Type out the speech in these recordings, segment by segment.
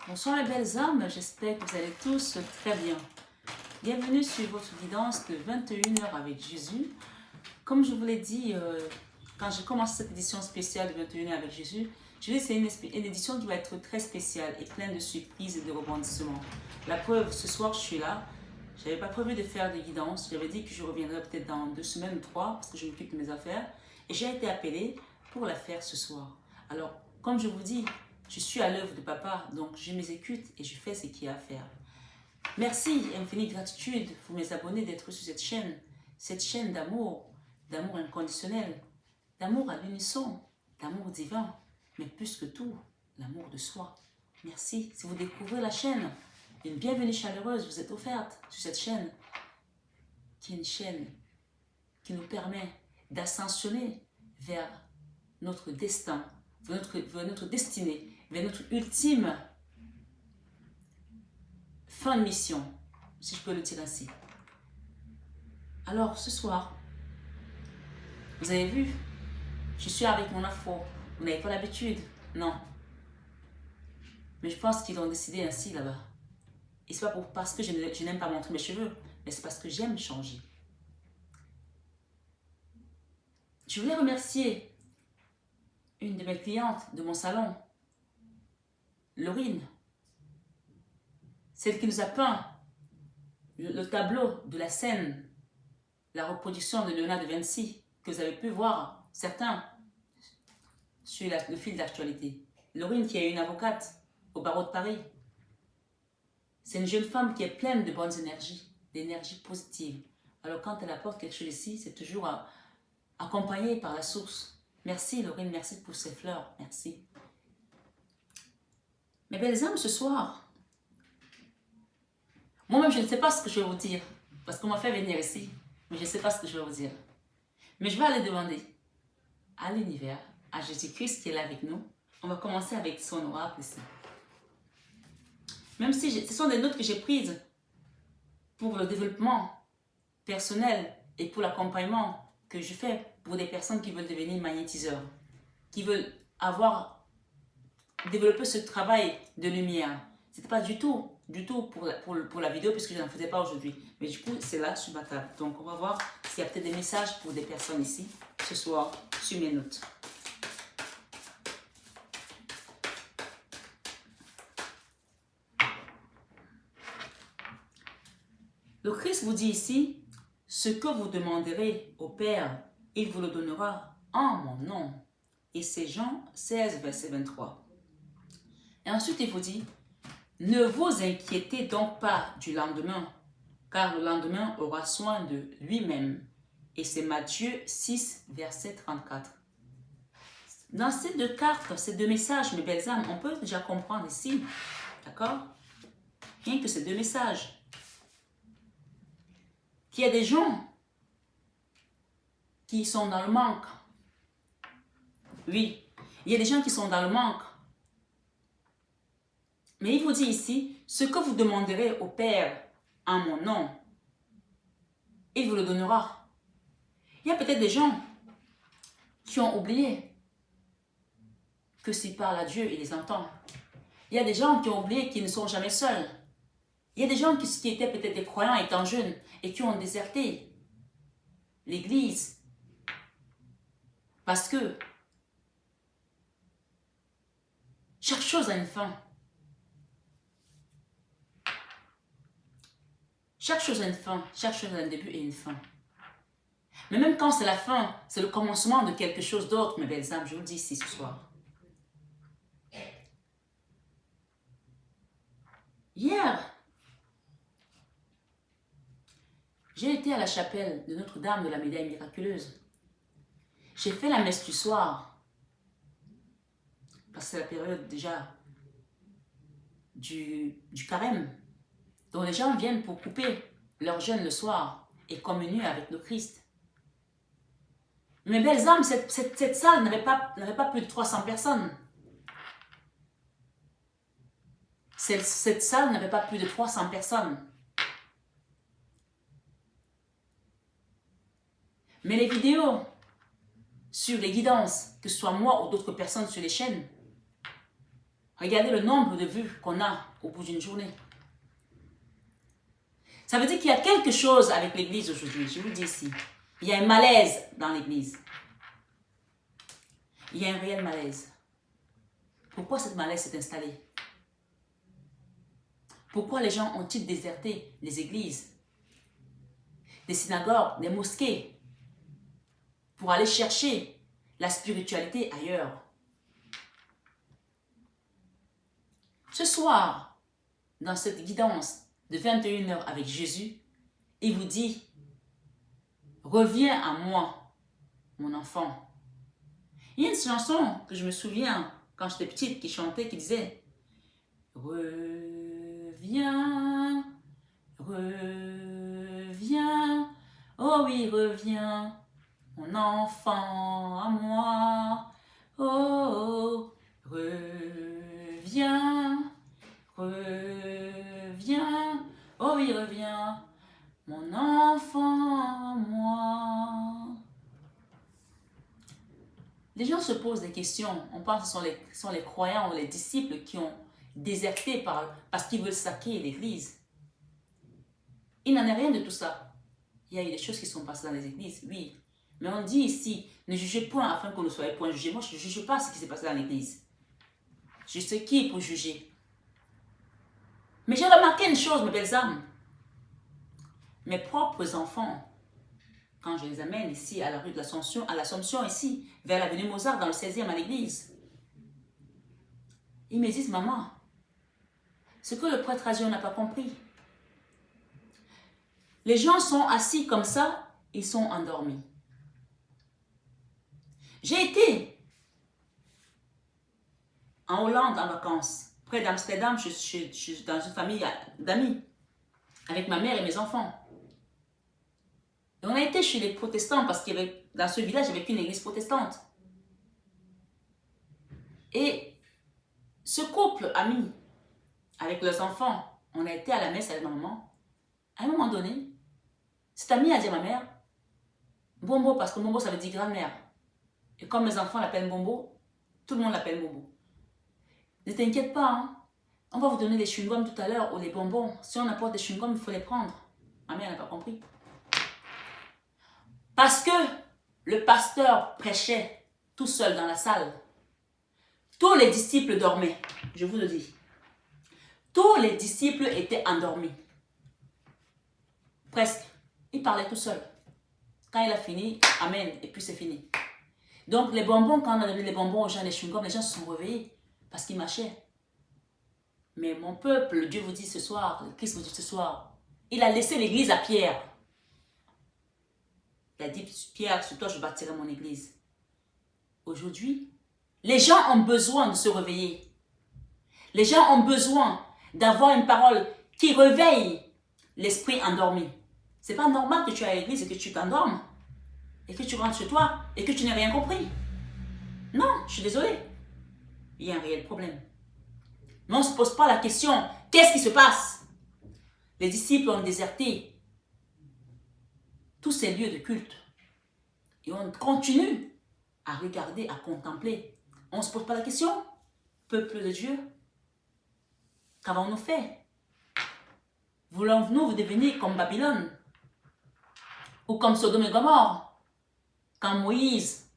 Bonsoir les belles âmes, j'espère que vous allez tous très bien. Bienvenue sur votre guidance de 21 heures avec Jésus. Comme je vous l'ai dit, quand j'ai commencé cette édition spéciale de 21 heures avec Jésus, je dis que c'est une édition qui va être très spéciale et pleine de surprises et de rebondissements. La preuve, ce soir je suis là. Je n'avais pas prévu de faire des guidances. J'avais dit que je reviendrai peut-être dans 2 semaines ou 3 parce que je m'occupe de mes affaires. Et j'ai été appelée pour la faire ce soir. Alors, comme je vous dis, je suis à l'œuvre de papa, donc je m'exécute et je fais ce qu'il y a à faire. Merci, infinie gratitude pour mes abonnés d'être sur cette chaîne d'amour inconditionnel, d'amour à l'unisson, d'amour divin, mais plus que tout, l'amour de soi. Merci. Si vous découvrez la chaîne, une bienvenue chaleureuse vous est offerte sur cette chaîne, qui est une chaîne qui nous permet d'ascensionner vers notre destin, vers notre destinée, vers notre ultime fin de mission, si je peux le dire ainsi. Alors, ce soir, vous avez vu, je suis avec mon afro. Vous n'avez pas l'habitude, non. Mais je pense qu'ils ont décidé ainsi là-bas. Et c'est pas parce que je n'aime pas montrer mes cheveux, mais c'est parce que j'aime changer. Je voulais remercier une de mes clientes de mon salon, Laurine, celle qui nous a peint le tableau de la scène, la reproduction de Léonard de Vinci, que vous avez pu voir, certains, sur le fil d'actualité. Laurine, qui est une avocate au barreau de Paris. C'est une jeune femme qui est pleine de bonnes énergies, d'énergie positive. Alors quand elle apporte quelque chose ici, c'est toujours accompagné par la source. Merci Laurine, merci pour ces fleurs, merci. Mes belles âmes, ce soir, moi-même je ne sais pas ce que je vais vous dire, parce qu'on m'a fait venir ici, mais je ne sais pas ce que je vais vous dire. Mais je vais aller demander à l'univers, à Jésus-Christ qui est là avec nous. On va commencer avec son oracle ici. Même si ce sont des notes que j'ai prises pour le développement personnel et pour l'accompagnement que je fais pour des personnes qui veulent devenir magnétiseurs, qui veulent développer ce travail de lumière. Ce n'était pas du tout pour la vidéo puisque je n'en faisais pas aujourd'hui. Mais du coup, c'est là sur ma table. Donc, on va voir s'il y a peut-être des messages pour des personnes ici ce soir sur mes notes. Le Christ vous dit ici, ce que vous demanderez au Père, il vous le donnera en mon nom. Et c'est Jean 16, verset 23. Et ensuite, il vous dit, ne vous inquiétez donc pas du lendemain, car le lendemain aura soin de lui-même. Et c'est Matthieu 6, verset 34. Dans ces deux cartes, ces deux messages, mes belles âmes, on peut déjà comprendre ici, d'accord? Rien que ces deux messages. Qu'il y a des gens qui sont dans le manque. Oui, il y a des gens qui sont dans le manque. Mais il vous dit ici, ce que vous demanderez au Père en mon nom, il vous le donnera. Il y a peut-être des gens qui ont oublié que s'ils parlent à Dieu, il les entend. Il y a des gens qui ont oublié qu'ils ne sont jamais seuls. Il y a des gens qui étaient peut-être des croyants étant jeunes et qui ont déserté l'Église parce que chaque chose a une fin. Chaque chose a une fin, chaque chose a un début et une fin. Mais même quand c'est la fin, c'est le commencement de quelque chose d'autre, mes belles âmes, je vous le dis ici ce soir. Hier, j'ai été à la chapelle de Notre-Dame de la Médaille Miraculeuse. J'ai fait la messe du soir, parce que c'est la période déjà du carême, dont les gens viennent pour couper leur jeûne le soir et communier avec le Christ. Mes belles âmes, cette salle n'avait pas plus de 300 personnes. Cette salle n'avait pas plus de 300 personnes. Mais les vidéos sur les guidances, que ce soit moi ou d'autres personnes sur les chaînes, Regardez le nombre de vues qu'on a au bout d'une journée. Ça veut dire qu'il y a quelque chose avec l'église aujourd'hui. Je vous le dis ici. Il y a un malaise dans l'église. Il y a un réel malaise. Pourquoi cette malaise s'est installée? Pourquoi les gens ont-ils déserté les églises, des synagogues, des mosquées, pour aller chercher la spiritualité ailleurs? Ce soir, dans cette guidance de 21 heures avec Jésus, il vous dit, reviens à moi, mon enfant. Il y a une chanson que je me souviens quand j'étais petite qui chantait, qui disait, reviens, reviens, oh oui, reviens, mon enfant à moi, oh, reviens, reviens, oh oui, reviens, mon enfant à moi. Les gens se posent des questions. On pense que ce sont les croyants ou les disciples qui ont déserté parce qu'ils veulent saquer l'église. Il n'en est rien de tout ça. Il y a eu des choses qui sont passées dans les églises, oui. Mais on dit ici, ne jugez point afin que vous ne soyez point jugés. Moi, je ne juge pas ce qui s'est passé dans l'église. Je sais qui est pour juger. Mais j'ai remarqué une chose, mes belles âmes. Mes propres enfants, quand je les amène ici à la rue de l'Assomption, à l'Assomption ici, vers l'avenue Mozart, dans le 16e à l'église, ils me disent, maman, ce que le prêtre a dit, on n'a pas compris. Les gens sont assis comme ça, ils sont endormis. J'ai été en Hollande en vacances, près d'Amsterdam, je suis dans une famille d'amis, avec ma mère et mes enfants. Et on a été chez les protestants parce qu'il y avait, dans ce village, il n'y avait qu'une église protestante. Et ce couple ami, avec leurs enfants, on a été à la messe avec ma maman. À un moment donné, cet ami a dit à ma mère, Bombo, parce que Bombo ça veut dire grand-mère. Et comme mes enfants l'appellent Bombo, tout le monde l'appelle Bombo. Ne t'inquiète pas, hein? On va vous donner des chewing-gums tout à l'heure ou des bonbons. Si on apporte des chewing-gums, il faut les prendre. Ma mère n'a pas compris. Parce que le pasteur prêchait tout seul dans la salle. Tous les disciples dormaient, je vous le dis. Tous les disciples étaient endormis. Presque. Il parlait tout seul. Quand il a fini, amen, et puis c'est fini. Donc les bonbons, quand on a donné les bonbons aux gens, les chewing-gums, les gens se sont réveillés parce qu'ils mâchaient. Mais mon peuple, Dieu vous dit ce soir, le Christ vous dit ce soir, il a laissé l'église à Pierre. Il a dit, Pierre, sur toi je bâtirai mon église. Aujourd'hui, les gens ont besoin de se réveiller. Les gens ont besoin d'avoir une parole qui réveille l'esprit endormi. C'est pas normal que tu es à l'église et que tu t'endormes et que tu rentres chez toi et que tu n'aies rien compris. Non, je suis désolée. Il y a un réel problème. Mais on ne se pose pas la question, qu'est-ce qui se passe? Les disciples ont déserté tous ces lieux de culte. Et on continue à regarder, à contempler. On ne se pose pas la question, peuple de Dieu, qu'avons-nous fait? Voulons-nous devenir comme Babylone? Ou comme Sodome et Gomorrhe? Quand Moïse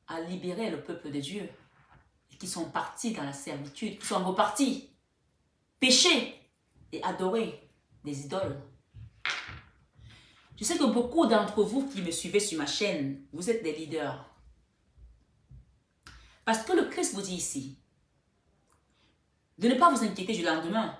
a libéré le peuple de Dieu, et qui sont partis dans la servitude, qui sont repartis, pécher et adorer des idoles. Je sais que beaucoup d'entre vous qui me suivez sur ma chaîne, vous êtes des leaders. Parce que le Christ vous dit ici, de ne pas vous inquiéter du lendemain.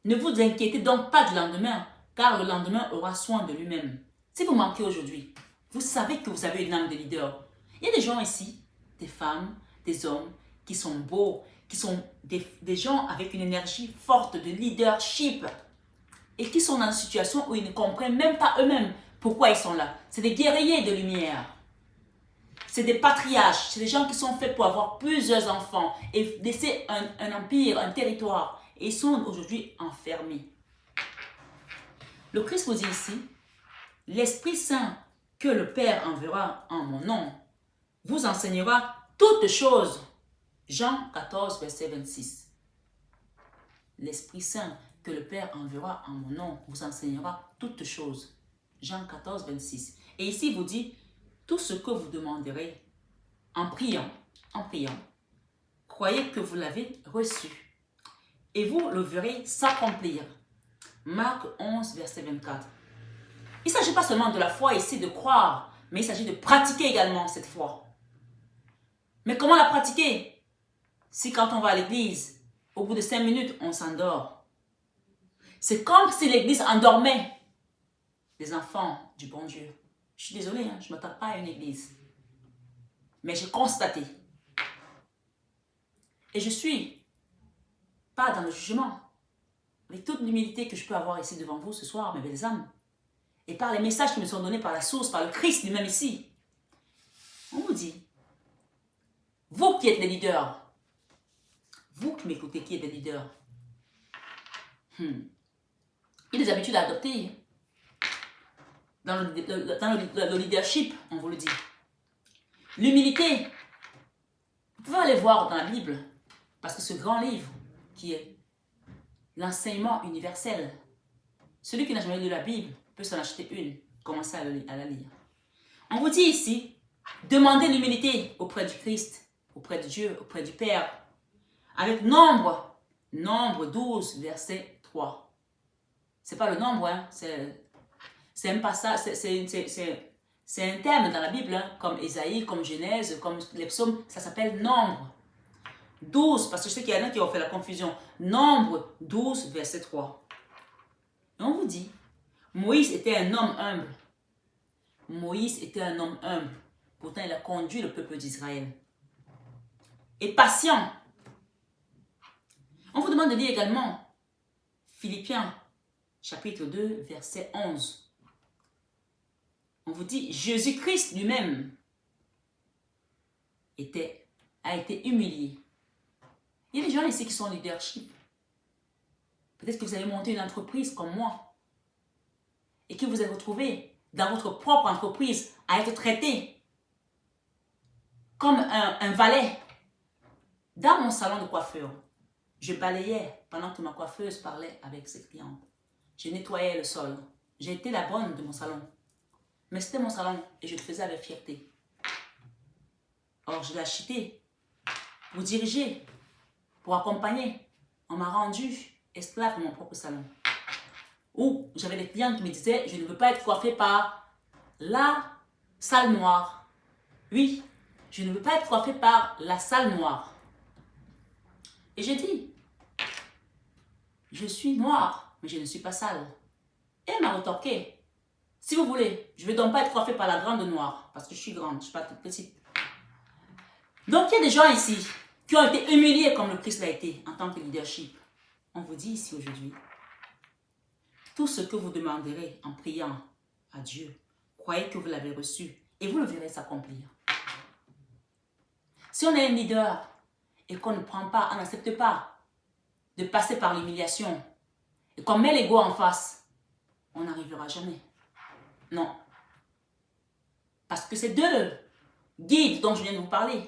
Ne vous inquiétez donc pas du lendemain, car le lendemain aura soin de lui-même. Si vous manquez aujourd'hui, vous savez que vous avez une âme de leader. Il y a des gens ici, des femmes, des hommes, qui sont beaux, qui sont des gens avec une énergie forte de leadership et qui sont dans une situation où ils ne comprennent même pas eux-mêmes pourquoi ils sont là. C'est des guerriers de lumière. C'est des patriarches, c'est des gens qui sont faits pour avoir plusieurs enfants et laisser un empire, un territoire. Et ils sont aujourd'hui enfermés. Le Christ vous dit ici, l'Esprit Saint que le Père enverra en mon nom vous enseignera toutes choses Jean 14, verset 26. L'Esprit Saint que le Père enverra en mon nom vous enseignera toutes choses. Jean 14, 26. Et ici, il vous dit, tout ce que vous demanderez en priant, croyez que vous l'avez reçu. Et vous le verrez s'accomplir. Marc 11, verset 24. Il ne s'agit pas seulement de la foi ici, de croire, mais il s'agit de pratiquer également cette foi. Mais comment la pratiquer? Si quand on va à l'église, au bout de 5 minutes, on s'endort. C'est comme si l'église endormait les enfants du bon Dieu. Je suis désolée, je ne m'attaque pas à une église. Mais j'ai constaté. Et je ne suis pas dans le jugement. Avec toute l'humilité que je peux avoir ici devant vous ce soir, mes belles âmes. Et par les messages qui me sont donnés par la source, par le Christ lui-même ici. On vous dit, vous qui êtes les leaders, vous qui m'écoutez qui êtes les leaders, il y a des habitudes à adopter. Dans le leadership, on vous le dit. L'humilité, vous pouvez aller voir dans la Bible, parce que ce grand livre qui est l'enseignement universel, celui qui n'a jamais lu la Bible peut s'en acheter une, commencer à la lire. On vous dit ici, demandez l'humilité auprès du Christ, auprès de Dieu, auprès du Père, avec Nombre 12, verset 3. C'est pas le nombre, c'est un passage, c'est un thème dans la Bible, comme Ésaïe, comme Genèse, comme les psaumes, ça s'appelle Nombre 12, parce que je sais qu'il y en a qui ont fait la confusion. Nombre 12, verset 3. Et on vous dit, Moïse était un homme humble. Moïse était un homme humble. Pourtant, il a conduit le peuple d'Israël. Et patient. On vous demande de lire également Philippiens, chapitre 2, verset 11. On vous dit, Jésus-Christ lui-même a été humilié. Il y a des gens ici qui sont en leadership. Peut-être que vous avez monté une entreprise comme moi et que vous êtes retrouvé dans votre propre entreprise à être traité comme un valet. Dans mon salon de coiffure, je balayais pendant que ma coiffeuse parlait avec ses clientes. Je nettoyais le sol. J'ai été la bonne de mon salon. Mais c'était mon salon et je le faisais avec fierté. Or, je l'ai acheté pour diriger, pour accompagner. On m'a rendu esclave de mon propre salon. Ou j'avais des clients qui me disaient, je ne veux pas être coiffée par la salle noire. Oui, je ne veux pas être coiffée par la salle noire. Et j'ai dit, je suis noire, mais je ne suis pas sale. Et elle m'a retorqué. Si vous voulez, je ne vais donc pas être coiffée par la grande noire, parce que je suis grande, je ne suis pas toute petite. Donc il y a des gens ici qui ont été humiliés comme le Christ l'a été en tant que leadership. On vous dit ici aujourd'hui, tout ce que vous demanderez en priant à Dieu, croyez que vous l'avez reçu et vous le verrez s'accomplir. Si on est un leader et qu'on ne prend pas, on n'accepte pas de passer par l'humiliation et qu'on met l'ego en face, on n'arrivera jamais. Non. Parce que ces deux guides dont je viens de vous parler,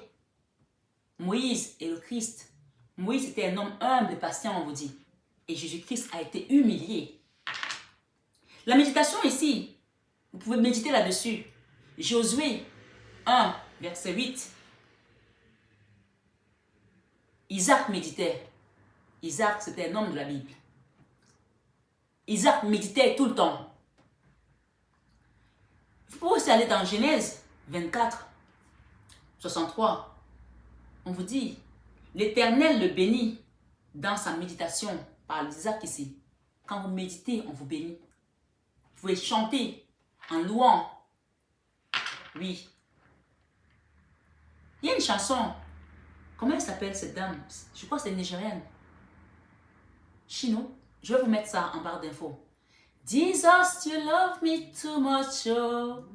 Moïse et le Christ. Moïse était un homme humble et patient, on vous dit. Et Jésus-Christ a été humilié. La méditation ici, vous pouvez méditer là-dessus. Josué 1, verset 8. Isaac méditait. Isaac, c'était un homme de la Bible. Isaac méditait tout le temps. Vous pouvez aussi aller dans Genèse 24, 63. On vous dit, l'Éternel le bénit dans sa méditation, par Isaac ici. Quand vous méditez, on vous bénit. Vous pouvez chanter en louant. Oui. Il y a une chanson. Comment elle s'appelle cette dame? Je crois que c'est une Nigérienne. Chino. Je vais vous mettre ça en barre d'infos. Jesus, you love me too much, oh.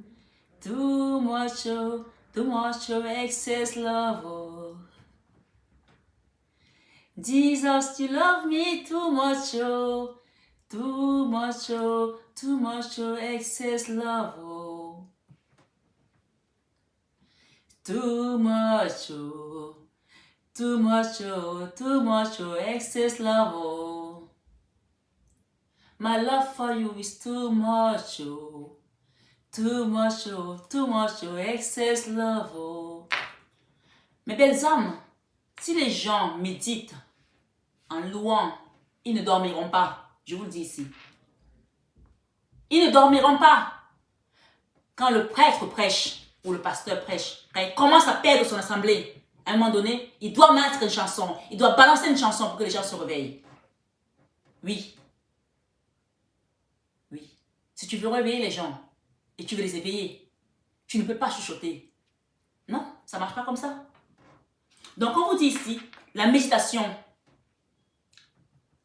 Too much, oh. Too much, oh. Excess love, oh. Jesus, you love me too much, oh. Too much, oh. Too much, oh. Excess love, oh. Too much, oh. too much, oh, excess love, oh. My love for you is too much, oh. Too much, oh, excess love, oh. Mes belles âmes, si les gens méditent en louant, ils ne dormiront pas. Je vous le dis ici. Ils ne dormiront pas. Quand le prêtre prêche, ou le pasteur prêche, quand il commence à perdre son assemblée, à un moment donné, il doit mettre une chanson. Il doit balancer une chanson pour que les gens se réveillent. Oui. Oui. Si tu veux réveiller les gens, et tu veux les éveiller, tu ne peux pas chuchoter. Non, ça ne marche pas comme ça. Donc, on vous dit ici, la méditation,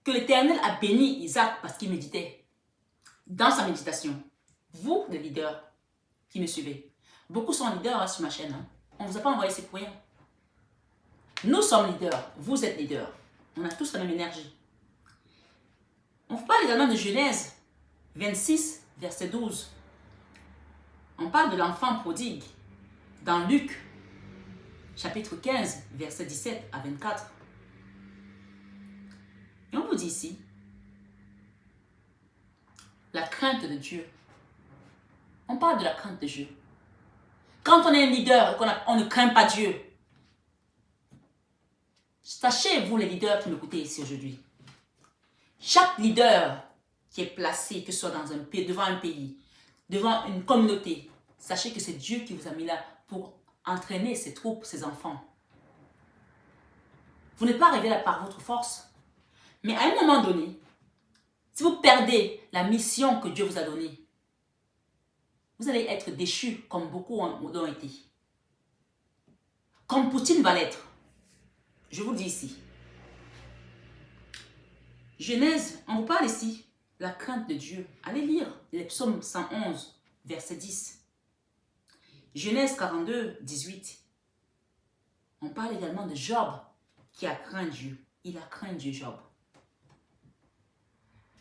que l'Éternel a béni Isaac parce qu'il méditait. Dans sa méditation, vous, les leaders qui me suivez, beaucoup sont leaders sur ma chaîne. Hein. On ne vous a pas envoyé ces pour rien. Nous sommes leaders, vous êtes leaders. On a tous la même énergie. On parle également de Genèse 26, verset 12. On parle de l'enfant prodigue dans Luc, chapitre 15, verset 17 à 24. Et on vous dit ici, la crainte de Dieu. On parle de la crainte de Dieu. Quand on est un leader et qu'on ne craint pas Dieu, sachez, vous les leaders qui m'écoutez ici aujourd'hui, chaque leader qui est placé, que ce soit dans un pays, devant un pays, devant une communauté, sachez que c'est Dieu qui vous a mis là pour entraîner ses troupes, ses enfants. Vous n'êtes pas arrivé là par votre force. Mais à un moment donné, si vous perdez la mission que Dieu vous a donnée, vous allez être déchus comme beaucoup l'ont été. Comme Poutine va l'être. Je vous le dis ici. Genèse, on vous parle ici, la crainte de Dieu. Allez lire les psaumes 111, verset 10. Genèse 42, 18. On parle également de Job qui a craint Dieu. Il a craint Dieu, Job.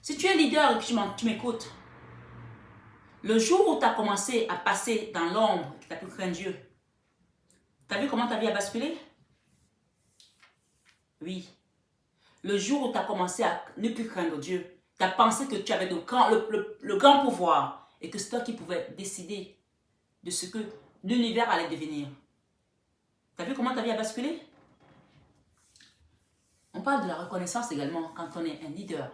Si tu es leader et que tu m'écoutes, le jour où tu as commencé à passer dans l'ombre, que tu as pu craindre Dieu, tu as vu comment ta vie a basculé? Oui. Le jour où tu as commencé à ne plus craindre Dieu, tu as pensé que tu avais le grand pouvoir et que c'est toi qui pouvais décider de ce que l'univers allait devenir. Tu as vu comment ta vie a basculé? On parle de la reconnaissance également quand on est un leader.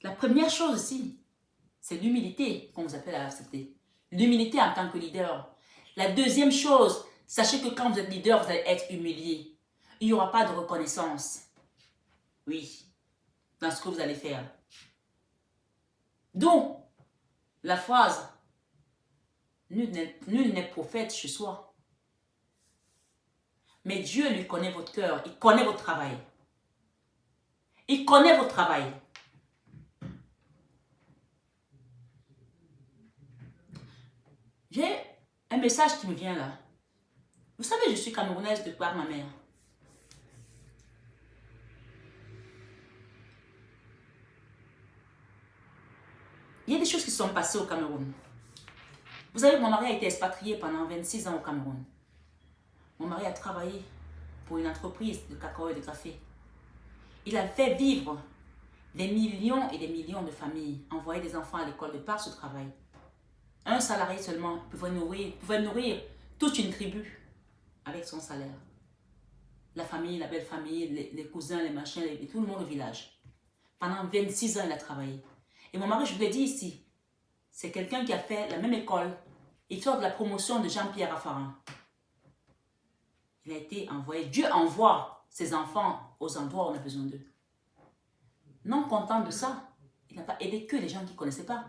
La première chose ici, c'est l'humilité qu'on vous appelle à accepter. L'humilité en tant que leader. La deuxième chose, sachez que quand vous êtes leader, vous allez être humilié. Il n'y aura pas de reconnaissance. Oui, dans ce que vous allez faire. Donc, la phrase « Nul n'est prophète chez soi ». Mais Dieu lui connaît votre cœur, il connaît votre travail. Il connaît votre travail. J'ai un message qui me vient là. Vous savez, je suis camerounaise de par ma mère. Il y a des choses qui se sont passées au Cameroun. Vous savez que mon mari a été expatrié pendant 26 ans au Cameroun. Mon mari a travaillé pour une entreprise de cacao et de café. Il a fait vivre des millions et des millions de familles, envoyer des enfants à l'école de par ce travail. Un salarié seulement pouvait nourrir toute une tribu avec son salaire. La famille, la belle famille, les cousins, les machins, tout le monde au village. Pendant 26 ans, il a travaillé. Et mon mari, je vous l'ai dit ici, c'est quelqu'un qui a fait la même école. Il sort de la promotion de Jean-Pierre Raffarin. Il a été envoyé. Dieu envoie ses enfants aux endroits où on a besoin d'eux. Non content de ça, il n'a pas aidé que les gens qui ne connaissaient pas.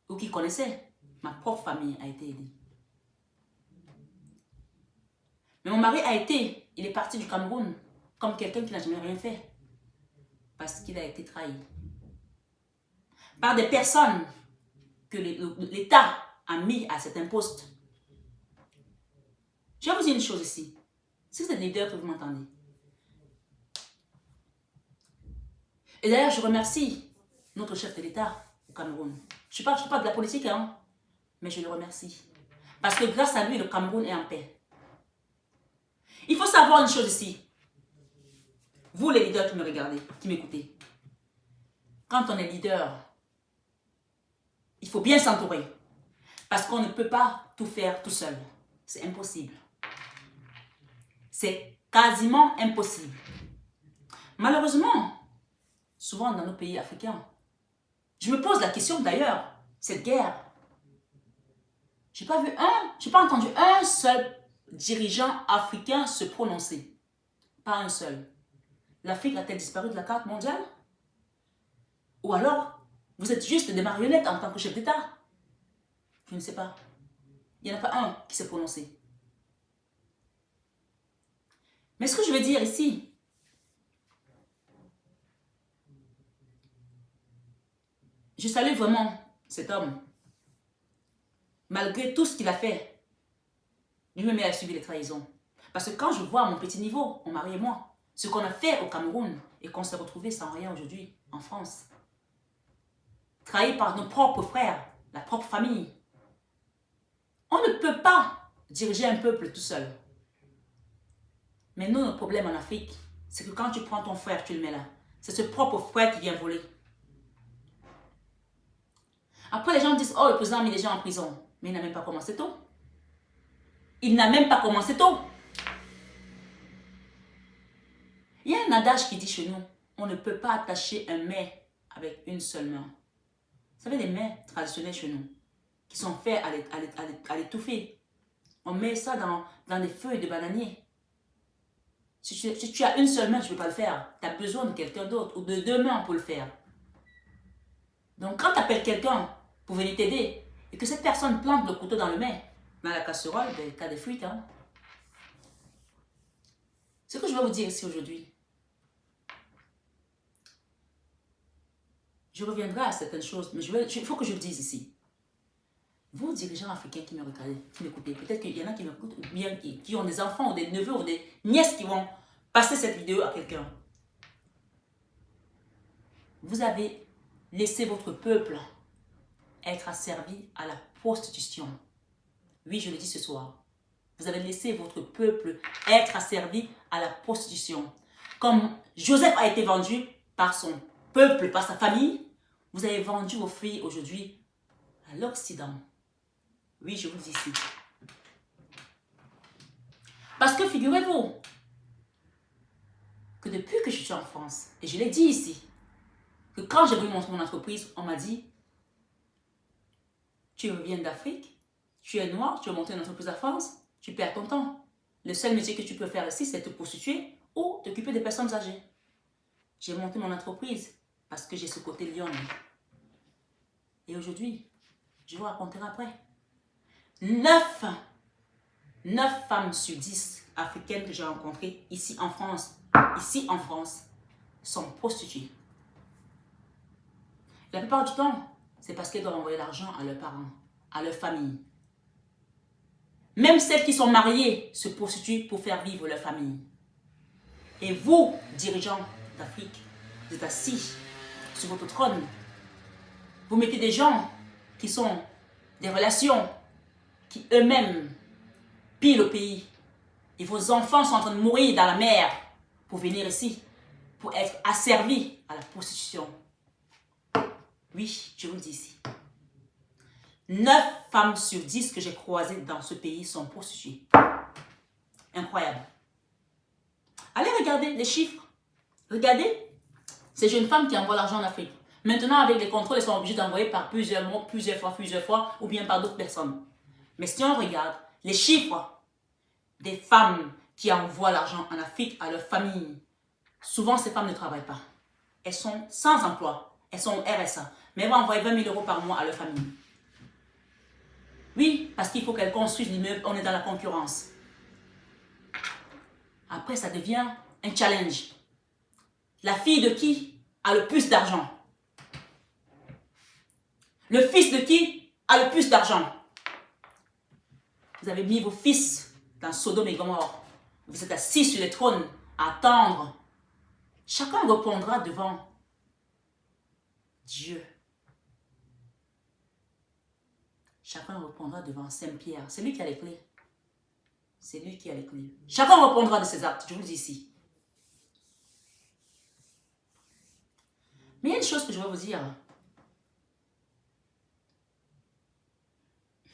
Ou qui connaissaient. Ma propre famille a été aidée. Mais mon mari il est parti du Cameroun comme quelqu'un qui n'a jamais rien fait. Parce qu'il a été trahi. Par des personnes que l'État a mis à certains postes. Je vais vous dire une chose ici. Si vous êtes leader, que vous m'entendez. Et d'ailleurs, je remercie notre chef de l'État au Cameroun. Je ne parle pas de la politique, hein, mais je le remercie. Parce que grâce à lui, le Cameroun est en paix. Il faut savoir une chose ici. Vous les leaders qui me regardez, qui m'écoutez. Quand on est leader, il faut bien s'entourer. Parce qu'on ne peut pas tout faire tout seul. C'est impossible. C'est quasiment impossible. Malheureusement, souvent dans nos pays africains, je me pose la question d'ailleurs, cette guerre, j'ai pas entendu un seul dirigeant africain se prononcer. Pas un seul. L'Afrique a-t-elle disparu de la carte mondiale? Ou alors, vous êtes juste des marionnettes en tant que chef d'État? Je ne sais pas. Il n'y en a pas un qui s'est prononcé. Mais ce que je veux dire ici, je salue vraiment cet homme. Malgré tout ce qu'il a fait, lui-même il a subi les trahisons. Parce que quand je vois à mon petit niveau, mon mari et moi, ce qu'on a fait au Cameroun et qu'on s'est retrouvé sans rien aujourd'hui en France, trahi par nos propres frères, la propre famille, on ne peut pas diriger un peuple tout seul. Mais nous, notre problème en Afrique, c'est que quand tu prends ton frère, tu le mets là. C'est ce propre frère qui vient voler. Après, les gens disent, oh, le président a mis les gens en prison. Mais il n'a même pas commencé tôt. Il n'a même pas commencé tôt. Il y a un adage qui dit chez nous, on ne peut pas attacher un mets avec une seule main. Vous savez, les mets traditionnels chez nous, qui sont faits à l'étouffer. On met ça dans des feuilles de bananier. Si tu as une seule main, tu ne peux pas le faire. Tu as besoin de quelqu'un d'autre ou de deux mains pour le faire. Donc, quand tu appelles quelqu'un pour venir t'aider et que cette personne plante le couteau dans le mets, dans la casserole, ben, tu as des fuites. Hein? Ce que je vais vous dire ici aujourd'hui, je reviendrai à certaines choses, mais il faut que je le dise ici. Vous, dirigeants africains qui me regardez, qui m'écoutez, peut-être qu'il y en a qui m'écoutent, ou bien qui ont des enfants, ou des neveux, ou des nièces qui vont passer cette vidéo à quelqu'un. Vous avez laissé votre peuple être asservi à la prostitution. Oui, je le dis ce soir. Vous avez laissé votre peuple être asservi à la prostitution. Comme Joseph a été vendu par son peuple, par sa famille, vous avez vendu vos filles aujourd'hui à l'Occident. Oui, je vous le dis ici. Parce que figurez-vous que depuis que je suis en France, et je l'ai dit ici, que quand j'ai voulu monter mon entreprise, on m'a dit, tu reviens d'Afrique, tu es noir, tu veux monter une entreprise en France, tu perds ton temps. Le seul métier que tu peux faire ici, c'est te prostituer ou t'occuper des personnes âgées. J'ai monté mon entreprise parce que j'ai ce côté lion. Et aujourd'hui, je vous raconterai après. 9 femmes sur 10 africaines que j'ai rencontrées ici en France, sont prostituées. La plupart du temps, c'est parce qu'elles doivent envoyer l'argent à leurs parents, à leur famille. Même celles qui sont mariées se prostituent pour faire vivre leur famille. Et vous, dirigeants d'Afrique, vous êtes assis sur votre trône. Vous mettez des gens qui sont des relations qui eux-mêmes pillent le pays. Et vos enfants sont en train de mourir dans la mer pour venir ici, pour être asservis à la prostitution. Oui, je vous le dis ici. 9 femmes sur 10 que j'ai croisées dans ce pays sont prostituées. Incroyable. Allez regarder les chiffres. Regardez ces jeunes femmes qui envoient l'argent en Afrique. Maintenant, avec les contrôles, elles sont obligées d'envoyer par plusieurs mois, plusieurs fois, ou bien par d'autres personnes. Mais si on regarde les chiffres des femmes qui envoient l'argent en Afrique à leur famille, souvent ces femmes ne travaillent pas. Elles sont sans emploi. Elles sont au RSA. Mais elles vont envoyer 20 000 € par mois à leur famille. Oui, parce qu'il faut qu'elles construisent l'immeuble, on est dans la concurrence. Après, ça devient un challenge. La fille de qui a le plus d'argent? Le fils de qui a le plus d'argent? Vous avez mis vos fils dans Sodome et Gomorrhe. Vous êtes assis sur les trônes à attendre. Chacun répondra devant Dieu. Chacun répondra devant Saint-Pierre. C'est lui qui a les clés. c'est lui qui a les clés. Chacun répondra de ses actes, je vous le dis ici. Mais il y a une chose que je vais vous dire.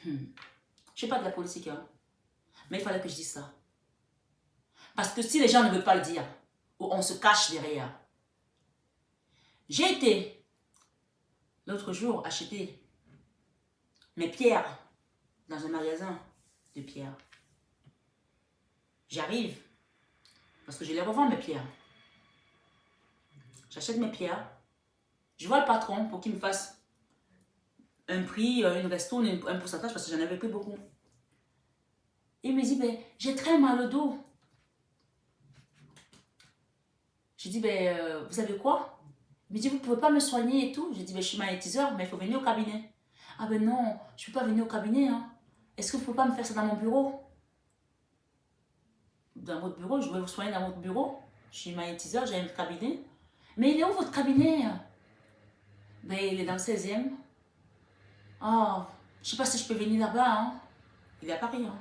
Je ne suis pas de la politique, hein. Mais il fallait que je dise ça. Parce que si les gens ne veulent pas le dire, ou on se cache derrière. J'ai été, l'autre jour, acheter mes pierres dans un magasin de pierres. J'arrive, parce que je les revends mes pierres. J'achète mes pierres. Je vois le patron pour qu'il me fasse un prix, une resto, un pourcentage, parce que j'en avais plus beaucoup. Il me dit, ben, j'ai très mal au dos. Je dis, ben, vous savez quoi? Il me dit, vous ne pouvez pas me soigner et tout. Je dis, ben, je suis magnétiseur, mais il faut venir au cabinet. Ah ben non, je ne peux pas venir au cabinet. Hein. Est-ce que vous ne pouvez pas me faire ça dans mon bureau? Dans votre bureau, je vais vous soigner dans votre bureau. Je suis magnétiseur, j'ai un cabinet. Mais il est où votre cabinet? Ben, il est dans le 16e. Oh, je ne sais pas si je peux venir là-bas. Hein. Il est à Paris, hein.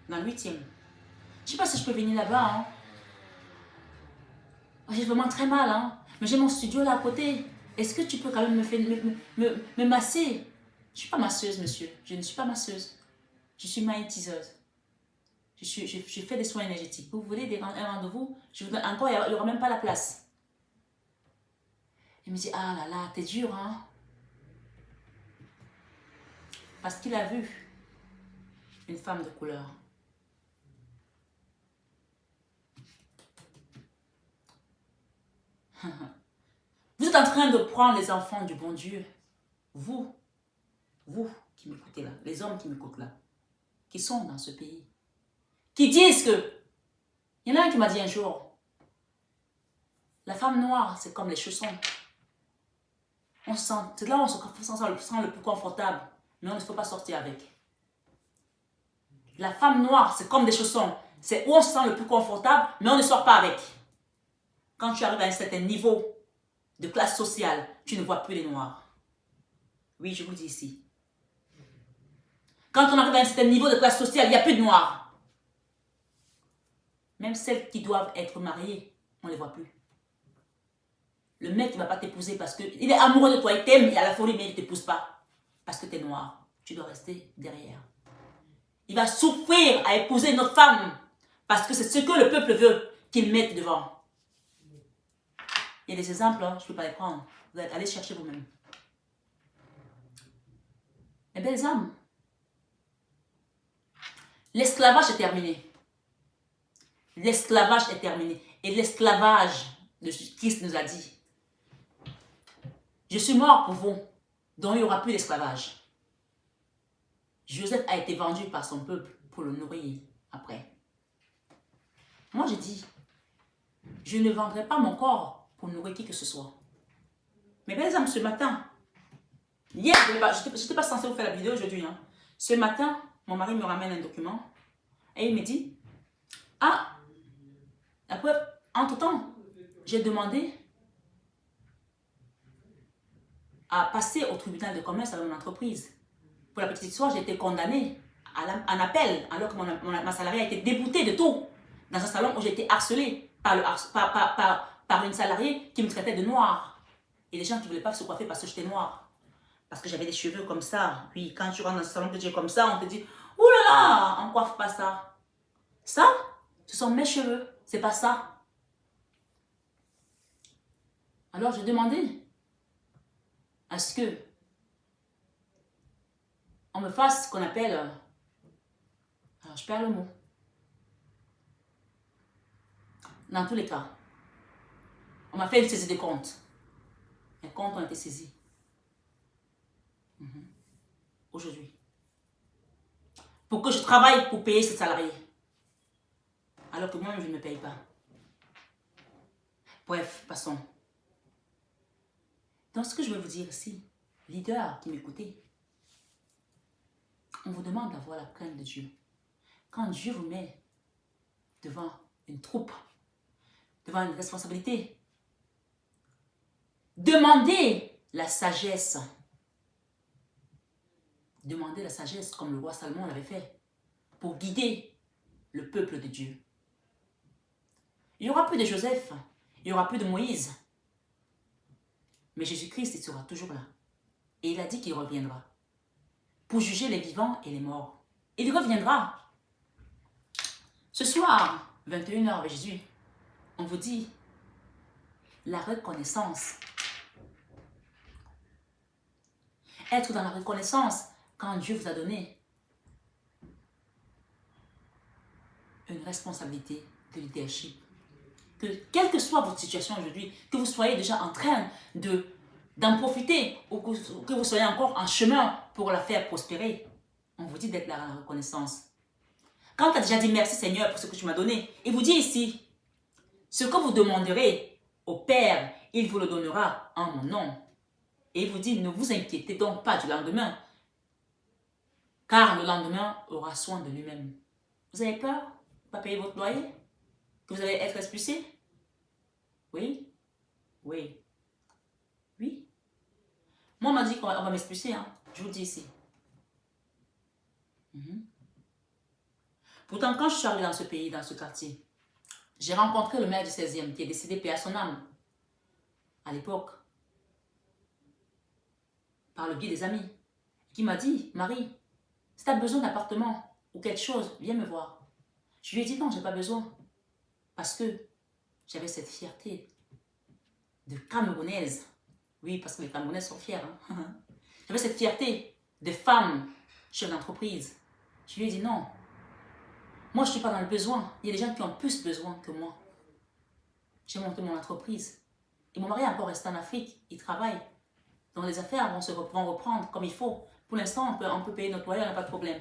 Dans le 8e. Je ne sais pas si je peux venir là-bas. Hein. J'ai vraiment très mal, hein. Mais j'ai mon studio là à côté. Est-ce que tu peux quand même me masser? Je ne suis pas masseuse, monsieur. Je ne suis pas masseuse. Je suis magnétiseuse. Je fais des soins énergétiques. Vous voulez un rendez-vous? Je vous donne encore, il n'y aura même pas la place. Il me dit, ah là là, t'es dur, hein. Parce qu'il a vu une femme de couleur. Vous êtes en train de prendre les enfants du bon Dieu. Vous qui m'écoutez là, les hommes qui m'écoutent là, qui sont dans ce pays, qui disent que... Il y en a un qui m'a dit un jour, la femme noire, c'est comme les chaussons. C'est là où on se sent le plus confortable, mais on ne peut pas sortir avec. La femme noire, c'est comme des chaussons. C'est où on se sent le plus confortable, mais on ne sort pas avec. Quand tu arrives à un certain niveau de classe sociale, tu ne vois plus les noirs. Oui, je vous dis ici. Quand on arrive à un certain niveau de classe sociale, il n'y a plus de noirs. Même celles qui doivent être mariées, on ne les voit plus. Le mec ne va pas t'épouser parce qu'il est amoureux de toi, il t'aime, il a la folie, mais il ne t'épouse pas. Parce que tu es noir. Tu dois rester derrière. Il va souffrir à épouser une autre femme parce que c'est ce que le peuple veut qu'il mette devant. Il y a des exemples, hein, je ne peux pas les prendre. Vous allez aller chercher vous-même. Les belles âmes. L'esclavage est terminé. L'esclavage est terminé. Et l'esclavage de Christ nous a dit, je suis mort pour vous, donc il n'y aura plus d'esclavage. Joseph a été vendu par son peuple pour le nourrir après. Moi, j'ai dit, je ne vendrai pas mon corps pour nourrir qui que ce soit. Mais par exemple, ce matin, hier, je n'étais pas censée vous faire la vidéo aujourd'hui. Hein. Ce matin, mon mari me ramène un document et il me dit, ah, après, entre-temps, j'ai demandé à passer au tribunal de commerce avec mon entreprise. Pour la petite histoire, j'ai été condamnée en appel, alors que ma salariée a été déboutée de tout. Dans un salon où j'ai été harcelée par une salariée qui me traitait de noire. Et les gens qui ne voulaient pas se coiffer parce que j'étais noire. Parce que j'avais des cheveux comme ça. Puis quand tu rentres dans un salon que tu es comme ça, on te dit, ouh là là, on ne coiffe pas ça. Ça, ce sont mes cheveux, c'est pas ça. Alors j'ai demandé à ce que on me fasse ce qu'on appelle, alors je perds le mot. Dans tous les cas, on m'a fait une saisie de comptes. Les comptes ont été saisis. Aujourd'hui. Pour que je travaille pour payer ce salarié. Alors que moi, je ne me paye pas. Bref, passons. Donc, ce que je veux vous dire ici, leader qui m'écoutez, on vous demande d'avoir la crainte de Dieu. Quand Dieu vous met devant une troupe, devant une responsabilité, demandez la sagesse. Demandez la sagesse comme le roi Salomon l'avait fait pour guider le peuple de Dieu. Il n'y aura plus de Joseph, il n'y aura plus de Moïse. Mais Jésus-Christ, il sera toujours là. Et il a dit qu'il reviendra pour juger les vivants et les morts. Il reviendra. Ce soir, 21 heures avec Jésus, on vous dit la reconnaissance. Être dans la reconnaissance quand Dieu vous a donné une responsabilité de leadership. Que quelle que soit votre situation aujourd'hui, que vous soyez déjà en train d'en profiter ou que vous soyez encore en chemin pour la faire prospérer, on vous dit d'être dans la reconnaissance. Quand tu as déjà dit merci Seigneur pour ce que tu m'as donné, il vous dit ici, ce que vous demanderez au Père, il vous le donnera en mon nom. Et il vous dit, ne vous inquiétez donc pas du lendemain, car le lendemain aura soin de lui-même. Vous avez peur de ne pas payer votre loyer? Que vous allez être expulsé? Oui? Oui? Oui? Moi, on m'a dit qu'on va m'expulser, hein? Je vous le dis ici. Pourtant, quand je suis arrivée dans ce pays, dans ce quartier, j'ai rencontré le maire du 16e qui est décédé, paix à son âme, à l'époque, par le biais des amis, qui m'a dit, Marie, si tu as besoin d'appartement ou quelque chose, viens me voir. Je lui ai dit non, je n'ai pas besoin. Parce que j'avais cette fierté de Camerounaise. Oui, parce que les Camerounaises sont fiers. Hein? J'avais cette fierté de femme chef d'entreprise. Je lui ai dit non. Moi, je ne suis pas dans le besoin. Il y a des gens qui ont plus besoin que moi. J'ai monté mon entreprise. Et mon mari est encore resté en Afrique. Il travaille. Donc les affaires vont reprendre comme il faut. Pour l'instant, on peut payer notre loyer, on n'a pas de problème.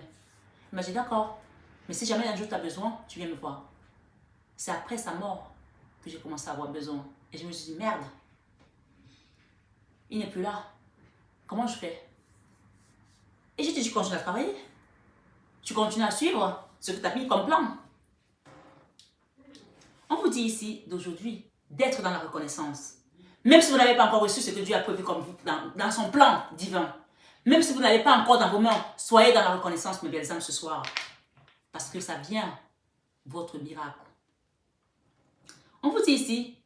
Il m'a dit d'accord. Mais si jamais un jour tu as besoin, tu viens me voir. C'est après sa mort que j'ai commencé à avoir besoin. Et je me suis dit, merde, il n'est plus là. Comment je fais? Et j'ai dit, tu continues à travailler. Tu continues à suivre ce que tu as mis comme plan. On vous dit ici, d'aujourd'hui, d'être dans la reconnaissance. Même si vous n'avez pas encore reçu ce que Dieu a prévu comme vous dans son plan divin. Même si vous n'avez pas encore dans vos mains, soyez dans la reconnaissance, mes belles âmes, ce soir. Parce que ça vient, votre miracle. On vous dit ici,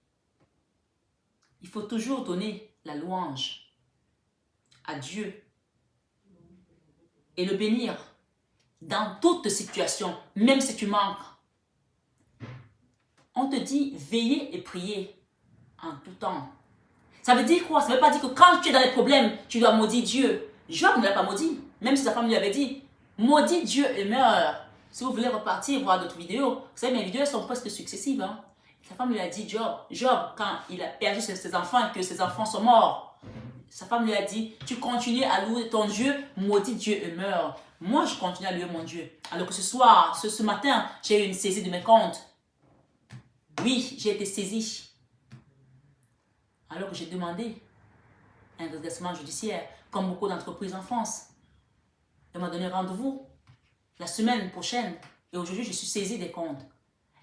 il faut toujours donner la louange à Dieu et le bénir dans toute situation, même si tu manques. On te dit veiller et prier en tout temps. Ça veut dire quoi? Ça ne veut pas dire que quand tu es dans les problèmes, tu dois maudire Dieu. Job ne l'a pas maudit, même si sa femme lui avait dit, maudit Dieu et meurs. Si vous voulez repartir voir d'autres vidéos, vous savez, mes vidéos sont presque successives. Hein? Sa femme lui a dit, Job, quand il a perdu ses enfants et que ses enfants sont morts, sa femme lui a dit, tu continues à louer ton Dieu, maudit Dieu et meurs. Moi, je continue à louer mon Dieu. Alors que ce soir, ce matin, j'ai eu une saisie de mes comptes. Oui, j'ai été saisie. Alors que j'ai demandé un redressement judiciaire, comme beaucoup d'entreprises en France. Elle m'a donné rendez-vous la semaine prochaine. Et aujourd'hui, je suis saisie des comptes.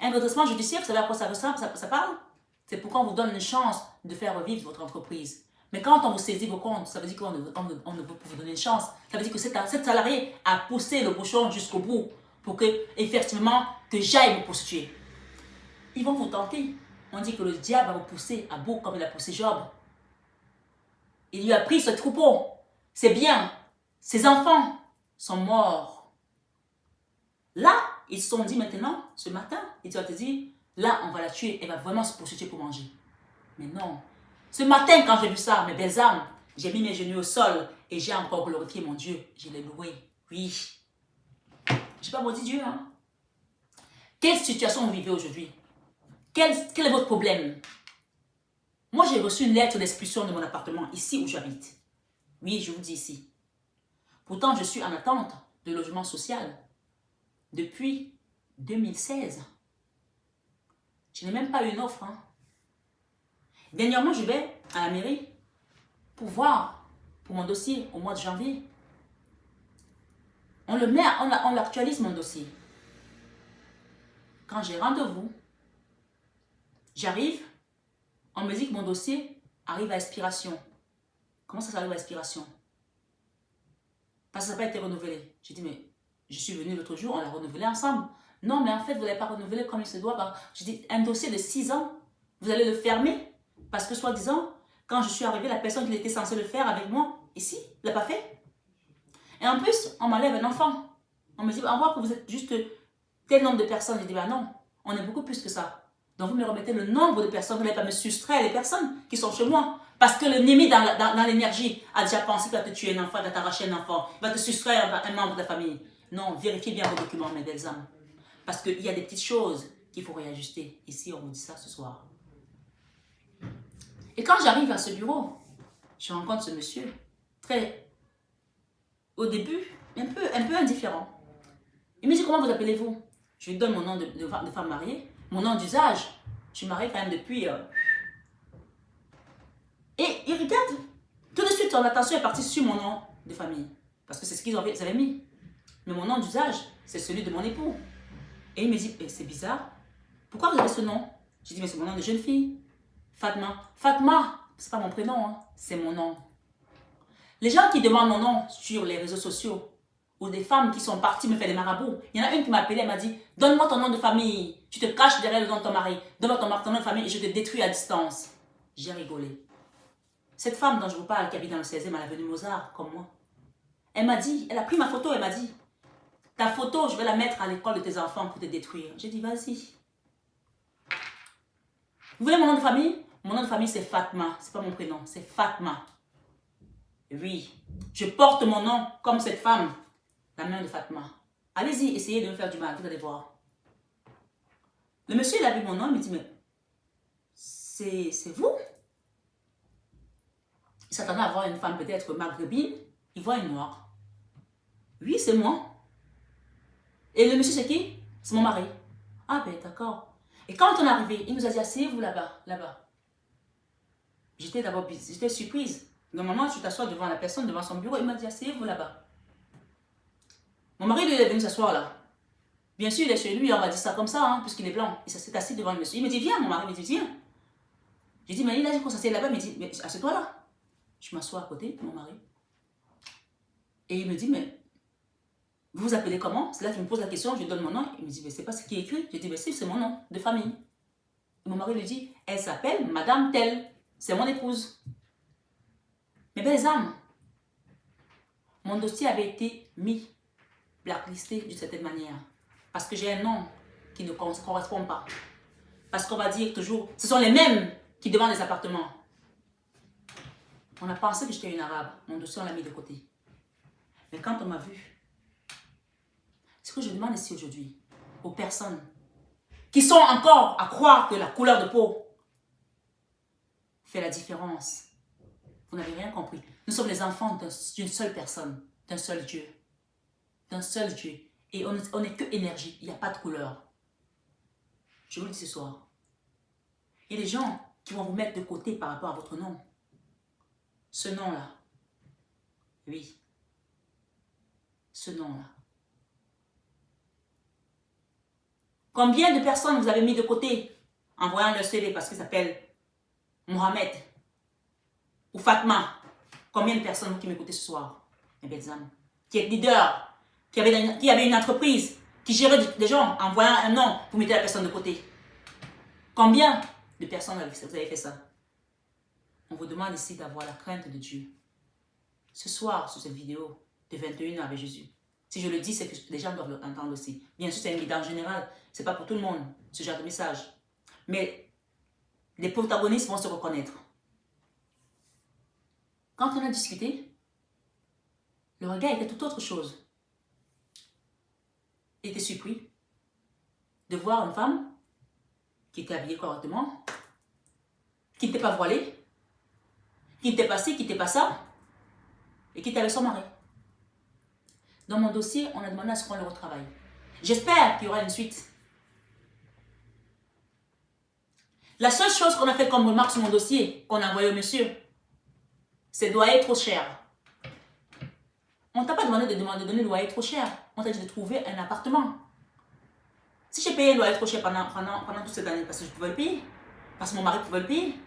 Un redressement judiciaire, vous savez à quoi ça ressemble, ça parle? C'est pourquoi on vous donne une chance de faire revivre votre entreprise. Mais quand on vous saisit vos comptes, ça veut dire qu'on ne veut pas vous donner une chance. Ça veut dire que cet salarié a poussé le bouchon jusqu'au bout pour que, effectivement, que j'aille me poursuivre. Ils vont vous tenter. On dit que le diable va vous pousser à bout comme il a poussé Job. Il lui a pris ce troupeau. C'est bien. Ses enfants sont morts. Là, ils se sont dit maintenant, ce matin, et tu vas te dire, là, on va la tuer, elle va vraiment se prostituer pour manger. Mais non. Ce matin, quand j'ai vu ça, mes belles âmes, j'ai mis mes genoux au sol et j'ai encore glorifié mon Dieu. Je l'ai loué. Oui. Je n'ai pas maudit Dieu. Hein? Quelle situation vous vivez aujourd'hui? Quel est votre problème? Moi, j'ai reçu une lettre d'expulsion de mon appartement, ici où j'habite. Oui, je vous dis ici. Pourtant, je suis en attente de logement social depuis 2016. Je n'ai même pas eu une offre. Hein. Dernièrement, je vais à la mairie pour voir pour mon dossier au mois de janvier. On l'actualise mon dossier. Quand j'ai rendez-vous, j'arrive, on me dit que mon dossier arrive à expiration. Comment ça arrive à expiration? Parce que ça n'a pas été renouvelé. J'ai dit, mais je suis venue l'autre jour, on l'a renouvelé ensemble. Non, mais en fait, vous n'avez pas renouvelé comme il se doit. Je dis, un dossier de 6 ans, vous allez le fermer. Parce que, soi-disant, quand je suis arrivée, la personne qui était censée le faire avec moi, ici, ne l'a pas fait. Et en plus, on m'enlève un enfant. On me dit, on voit que vous êtes juste tel nombre de personnes. Je dis, bah non, on est beaucoup plus que ça. Donc, vous me remettez le nombre de personnes. Vous n'allez pas me soustraire les personnes qui sont chez moi. Parce que l'ennemi dans l'énergie a déjà pensé qu'il va te tuer un enfant, il va t'arracher un enfant, il va te soustraire un membre de la famille. Non, vérifiez bien vos documents, mes belles âmes. Parce qu'il y a des petites choses qu'il faut réajuster. Ici, on vous dit ça ce soir. Et quand j'arrive à ce bureau, je rencontre ce monsieur, au début, un peu indifférent. Il me dit, comment vous appelez-vous? Je lui donne mon nom de femme mariée, mon nom d'usage. Je suis mariée quand même depuis... Et il regarde. Tout de suite, son attention est partie sur mon nom de famille. Parce que c'est ce qu'ils avaient mis. Mais mon nom d'usage, c'est celui de mon époux. Et il me dit, c'est bizarre. Pourquoi vous avez ce nom? Je dis, mais c'est mon nom de jeune fille. Fatma. Fatma, c'est pas mon prénom, hein, c'est mon nom. Les gens qui demandent mon nom sur les réseaux sociaux, ou des femmes qui sont parties me faire des marabouts, il y en a une qui m'a appelé, elle m'a dit, donne-moi ton nom de famille. Tu te caches derrière le nom de ton mari. Donne-moi ton nom de famille et je te détruis à distance. J'ai rigolé. Cette femme dont je vous parle, qui habite dans le 16e à l'avenue Mozart, comme moi, elle m'a dit, elle a pris ma photo, elle m'a dit, ta photo, je vais la mettre à l'école de tes enfants pour te détruire. J'ai dit, vas-y. Vous voulez mon nom de famille? Mon nom de famille, c'est Fatma. C'est pas mon prénom, c'est Fatma. Oui, je porte mon nom comme cette femme, la mère de Fatma. Allez-y, essayez de me faire du mal, vous allez voir. Le monsieur, il a vu mon nom, il me dit, mais c'est vous? Il s'attendait à voir une femme peut-être maghrébine, il voit une noire. Oui, c'est moi. Et le monsieur, c'est qui? C'est mon mari. Ah ben d'accord. Et quand on est arrivé, il nous a dit, asseyez-vous là-bas, là-bas. J'étais surprise. Normalement, tu t'assois devant la personne, devant son bureau. Il m'a dit, asseyez-vous là-bas. Mon mari, lui, il est venu s'asseoir là. Bien sûr, il est chez lui, on va dire ça comme ça, hein, puisqu'il est blanc. Il s'est assis devant le monsieur. Il me dit, viens, mon mari me dit, viens. J'ai dit, mais il a dit qu'on s'assied là-bas. Il me dit, mais assieds-toi là. Je m'assois à côté de mon mari. Et il me dit, mais vous vous appelez comment? C'est là qu'il me pose la question, je lui donne mon nom. Il me dit, mais c'est pas ce qui est écrit. Je dis, mais si, c'est mon nom de famille. Et mon mari lui dit, elle s'appelle Madame Telle. C'est mon épouse. Mes belles âmes, mon dossier avait été mis, blacklisté d'une certaine manière. Parce que j'ai un nom qui ne correspond pas. Parce qu'on va dire toujours, ce sont les mêmes qui demandent des appartements. On a pensé que j'étais une arabe. Mon dossier, on l'a mis de côté. Mais quand on m'a vu, ce que je demande ici aujourd'hui, aux personnes qui sont encore à croire que la couleur de peau fait la différence, vous n'avez rien compris. Nous sommes les enfants d'une seule personne, d'un seul Dieu. D'un seul Dieu. Et on n'est que énergie, il n'y a pas de couleur. Je vous le dis ce soir. Il y a des gens qui vont vous mettre de côté par rapport à votre nom. Ce nom-là. Oui. Ce nom-là. Combien de personnes vous avez mis de côté en voyant leur CV parce qu'ils s'appellent Mohamed ou Fatma? Combien de personnes vous qui m'écoutez ce soir, mes belles âmes, qui est leader, qui avait une entreprise, qui gérait des gens en voyant un nom, vous mettez la personne de côté? Combien de personnes vous avez fait ça? On vous demande ici d'avoir la crainte de Dieu. Ce soir, sur cette vidéo de 21 avec Jésus, si je le dis, c'est que les gens doivent l'entendre aussi. Bien sûr, c'est une guidance générale. Ce n'est pas pour tout le monde, ce genre de message. Mais les protagonistes vont se reconnaître. Quand on a discuté, le regard était tout autre chose. Il était surpris de voir une femme qui était habillée correctement, qui n'était pas voilée, qui n'était pas ci, qui n'était pas ça, et qui était avec son mari. Dans mon dossier, on a demandé à ce qu'on le retravaille. J'espère qu'il y aura une suite. La seule chose qu'on a fait comme remarque sur mon dossier, qu'on a envoyé au monsieur, c'est le loyer trop cher. On ne t'a pas demandé de donner le loyer trop cher. On t'a dit de trouver un appartement. Si j'ai payé le loyer trop cher pendant toute cette année, parce que je pouvais le payer, parce que mon mari pouvait le payer,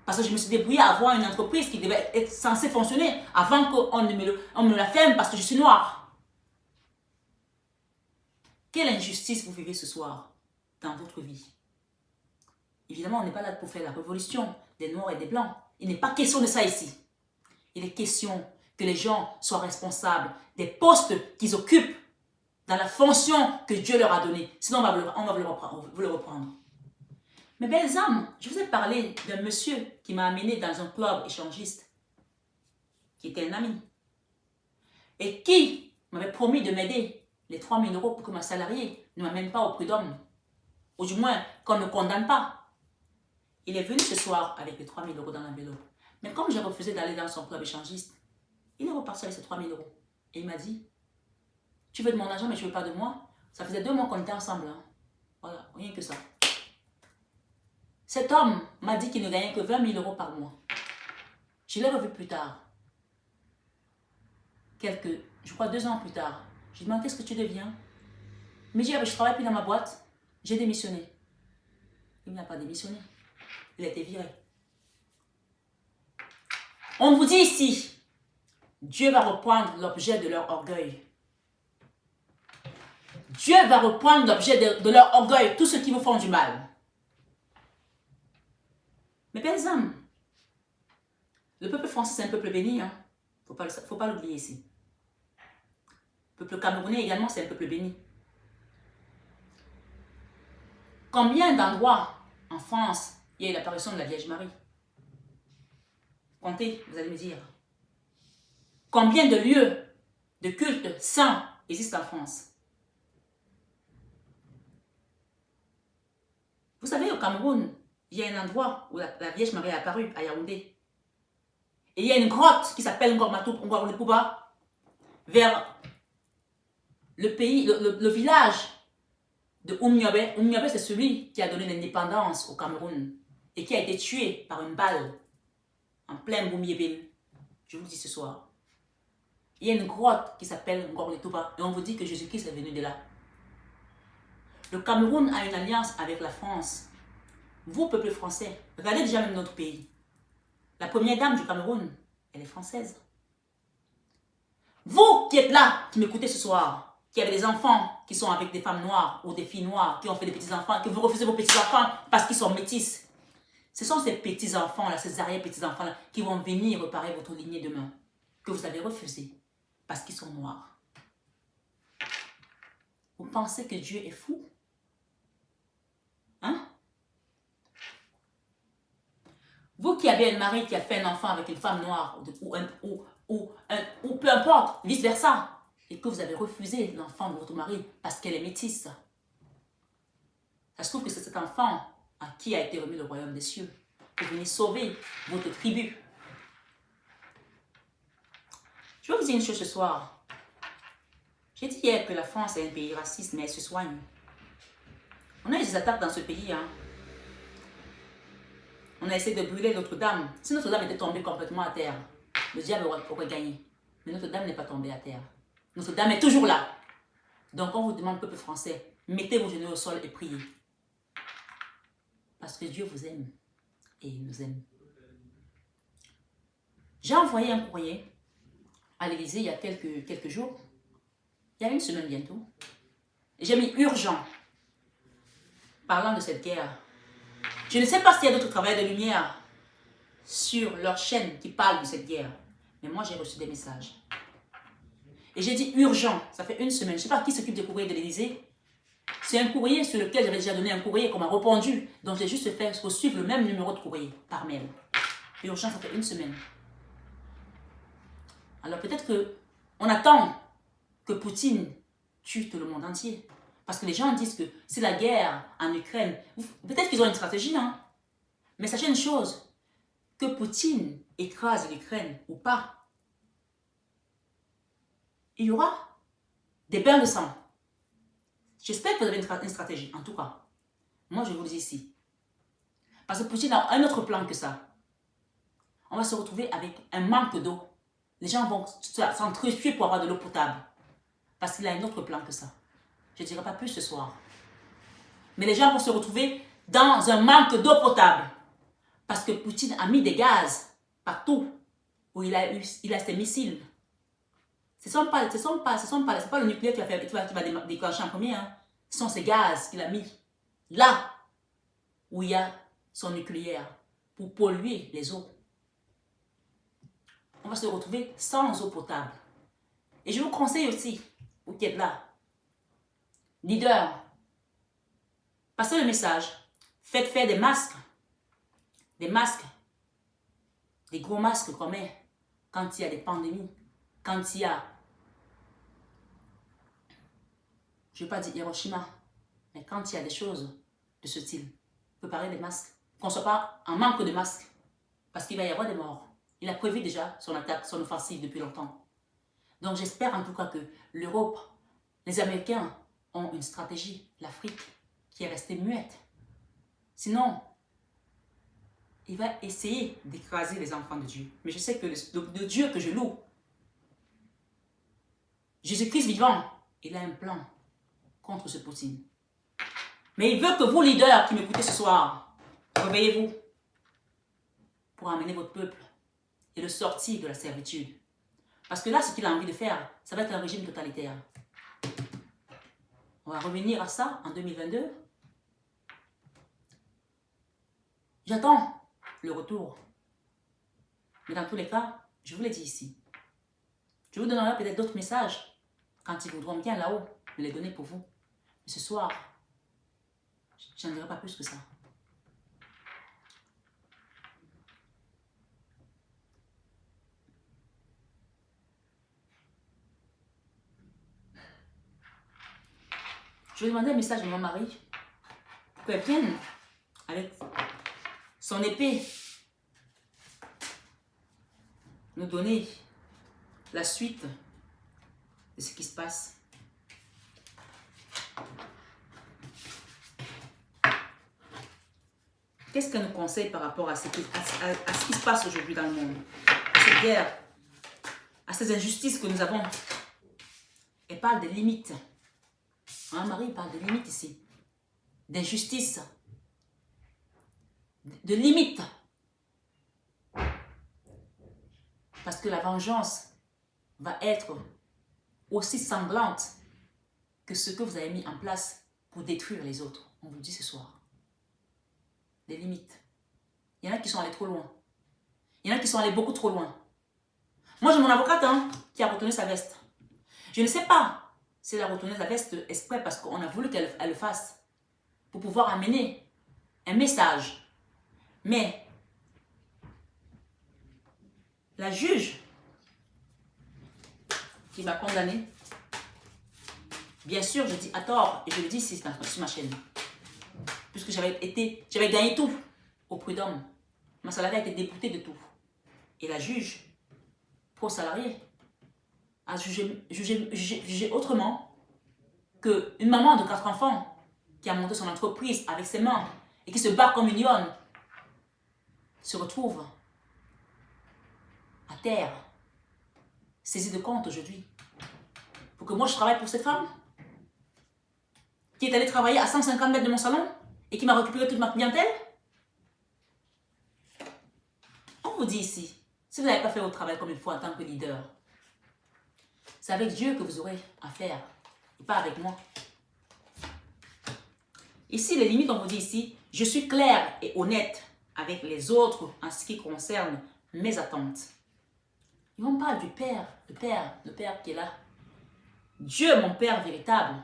parce que je me suis débrouillée à avoir une entreprise qui devait être censée fonctionner avant qu'on me la ferme parce que je suis noire. Quelle injustice vous vivez ce soir dans votre vie? Évidemment, on n'est pas là pour faire la révolution des Noirs et des Blancs. Il n'est pas question de ça ici. Il est question que les gens soient responsables des postes qu'ils occupent dans la fonction que Dieu leur a donnée. Sinon, on va vous le reprendre. Mes belles âmes, je vous ai parlé d'un monsieur qui m'a amené dans un club échangiste, qui était un ami, et qui m'avait promis de m'aider les 3 000 € pour que ma salariée ne m'amène pas au prud'homme, ou du moins qu'on ne condamne pas. Il est venu ce soir avec les 3 000 € dans l'enveloppe. Mais comme j'ai refusé d'aller dans son club échangiste, il est reparti avec ses 3 000 €. Et il m'a dit, tu veux de mon argent mais tu ne veux pas de moi? Ça faisait 2 mois qu'on était ensemble. Hein. Voilà, rien que ça. Cet homme m'a dit qu'il ne gagnait que 20 000 € par mois. Je l'ai revu plus tard. Je crois 2 ans plus tard. Je lui ai demandé, qu'est-ce que tu deviens? Il me dit, ah, ben, je ne travaille plus dans ma boîte. J'ai démissionné. Il n'a pas démissionné. Il a été viré. On vous dit ici, Dieu va reprendre l'objet de leur orgueil. Dieu va reprendre l'objet de leur orgueil, tous ceux qui vous font du mal. Mes belles âmes, le peuple français, c'est un peuple béni. Hein? Faut pas l'oublier ici. Le peuple camerounais également, c'est un peuple béni. Combien d'endroits en France il y a eu l'apparition de la Vierge Marie? Comptez, vous allez me dire. Combien de lieux de culte saints existent en France? Vous savez, au Cameroun, il y a un endroit où la Vierge Marie est apparue, à Yaoundé. Et il y a une grotte qui s'appelle Ngormatouba, vers le pays, le village de Oumniobé. Oumniobé, c'est celui qui a donné l'indépendance au Cameroun et qui a été tué par une balle en plein Boumiébé. Je vous le dis ce soir. Il y a une grotte qui s'appelle Ngormatouba et on vous dit que Jésus-Christ est venu de là. Le Cameroun a une alliance avec la France. Vous, peuple français, regardez déjà même notre pays. La première dame du Cameroun, elle est française. Vous qui êtes là, qui m'écoutez ce soir, qui avez des enfants qui sont avec des femmes noires ou des filles noires, qui ont fait des petits-enfants, que vous refusez vos petits-enfants parce qu'ils sont métis. Ce sont ces petits-enfants-là, ces arrière-petits-enfants-là qui vont venir réparer votre lignée demain, que vous avez refusé parce qu'ils sont noirs. Vous pensez que Dieu est fou? Hein? Vous qui avez un mari qui a fait un enfant avec une femme noire ou peu importe, vice-versa, et que vous avez refusé l'enfant de votre mari parce qu'elle est métisse, ça se trouve que c'est cet enfant à qui a été remis le royaume des cieux pour venir sauver votre tribu. Je vais vous dire une chose ce soir. J'ai dit hier que la France est un pays raciste, mais elle se soigne. On a eu des attaques dans ce pays. Hein. On a essayé de brûler Notre-Dame. Si Notre-Dame était tombée complètement à terre, le diable aurait gagné. Mais Notre-Dame n'est pas tombée à terre. Notre-Dame est toujours là. Donc on vous demande, peuple français, mettez vos genoux au sol et priez. Parce que Dieu vous aime. Et il nous aime. J'ai envoyé un courrier à l'Élysée il y a quelques jours. Il y a une semaine bientôt. J'ai mis urgent. Parlant de cette guerre. Je ne sais pas s'il y a d'autres travailleurs de lumière sur leur chaîne qui parlent de cette guerre. Mais moi, j'ai reçu des messages. Et j'ai dit urgent. Ça fait une semaine. Je ne sais pas qui s'occupe des courriers de l'Élysée. C'est un courrier sur lequel j'avais déjà donné un courrier qu'on m'a répondu. Donc, j'ai juste fait suivre le même numéro de courrier par mail. Urgent, ça fait une semaine. Alors, peut-être qu'on attend que Poutine tue tout le monde entier. Parce que les gens disent que c'est la guerre en Ukraine. Peut-être qu'ils ont une stratégie, hein. Mais sachez une chose, que Poutine écrase l'Ukraine ou pas, il y aura des bains de sang. J'espère que vous avez une stratégie, en tout cas. Moi, je vous le dis ici. Parce que Poutine a un autre plan que ça. On va se retrouver avec un manque d'eau. Les gens vont s'entretuer pour avoir de l'eau potable. Parce qu'il a un autre plan que ça. Je ne dirai pas plus ce soir. Mais les gens vont se retrouver dans un manque d'eau potable. Parce que Poutine a mis des gaz partout où il a ses missiles. Ce n'est pas le nucléaire qui va déclencher en premier. Hein. Ce sont ces gaz qu'il a mis là où il y a son nucléaire pour polluer les eaux. On va se retrouver sans eau potable. Et je vous conseille aussi, vous qui êtes là, leader, passez le message, faites faire des masques, des gros masques qu'on met quand il y a des pandémies, quand il y a, je ne vais pas dire Hiroshima, mais quand il y a des choses de ce style, préparez des masques, qu'on ne soit pas en manque de masques, parce qu'il va y avoir des morts. Il a prévu déjà son attaque, son offensive depuis longtemps. Donc j'espère en tout cas que l'Europe, les Américains ont une stratégie, l'Afrique qui est restée muette. Sinon, il va essayer d'écraser les enfants de Dieu. Mais je sais que le Dieu que je loue, Jésus-Christ vivant, il a un plan contre ce Poutine. Mais il veut que vous, leaders qui m'écoutez ce soir, réveillez-vous pour amener votre peuple et le sortir de la servitude. Parce que là, ce qu'il a envie de faire, ça va être un régime totalitaire. On va revenir à ça en 2022. J'attends le retour. Mais dans tous les cas, je vous l'ai dit ici. Je vous donnerai peut-être d'autres messages quand ils voudront bien là-haut me les donner pour vous. Mais ce soir, je n'en dirai pas plus que ça. Je vais demander un message de mon mari pour qu'elle vienne avec son épée nous donner la suite de ce qui se passe. Qu'est-ce qu'elle nous conseille par rapport à ce qui se passe aujourd'hui dans le monde, à cette guerre, à ces injustices que nous avons? Elle parle des limites. Hein, Marie parle de limites ici, d'injustice, de limites. Parce que la vengeance va être aussi sanglante que ce que vous avez mis en place pour détruire les autres. On vous le dit ce soir. Des limites. Il y en a qui sont allés trop loin. Il y en a qui sont allés beaucoup trop loin. Moi, j'ai mon avocate qui a retourné sa veste. Je ne sais pas si elle a retourné sa veste exprès parce qu'on a voulu qu'elle le fasse pour pouvoir amener un message. Mais la juge qui m'a condamné, bien sûr, je dis à tort et je le dis ici sur ma chaîne. Puisque j'avais gagné tout au prud'homme. Ma salariée a été déboutée de tout. Et la juge, pro-salarié, a jugé autrement qu'une maman de 4 enfants qui a monté son entreprise avec ses mains et qui se bat comme une lionne se retrouve à terre, saisie de compte aujourd'hui. Pour que moi je travaille pour cette femme qui est allée travailler à 150 mètres de mon salon et qui m'a récupéré toute ma clientèle. On vous dit ici, si vous n'avez pas fait votre travail comme il faut en tant que leader, c'est avec Dieu que vous aurez à faire et pas avec moi. Ici, les limites, on vous dit ici, je suis claire et honnête avec les autres en ce qui concerne mes attentes. Et on parle du Père, le Père qui est là. Dieu, mon Père véritable,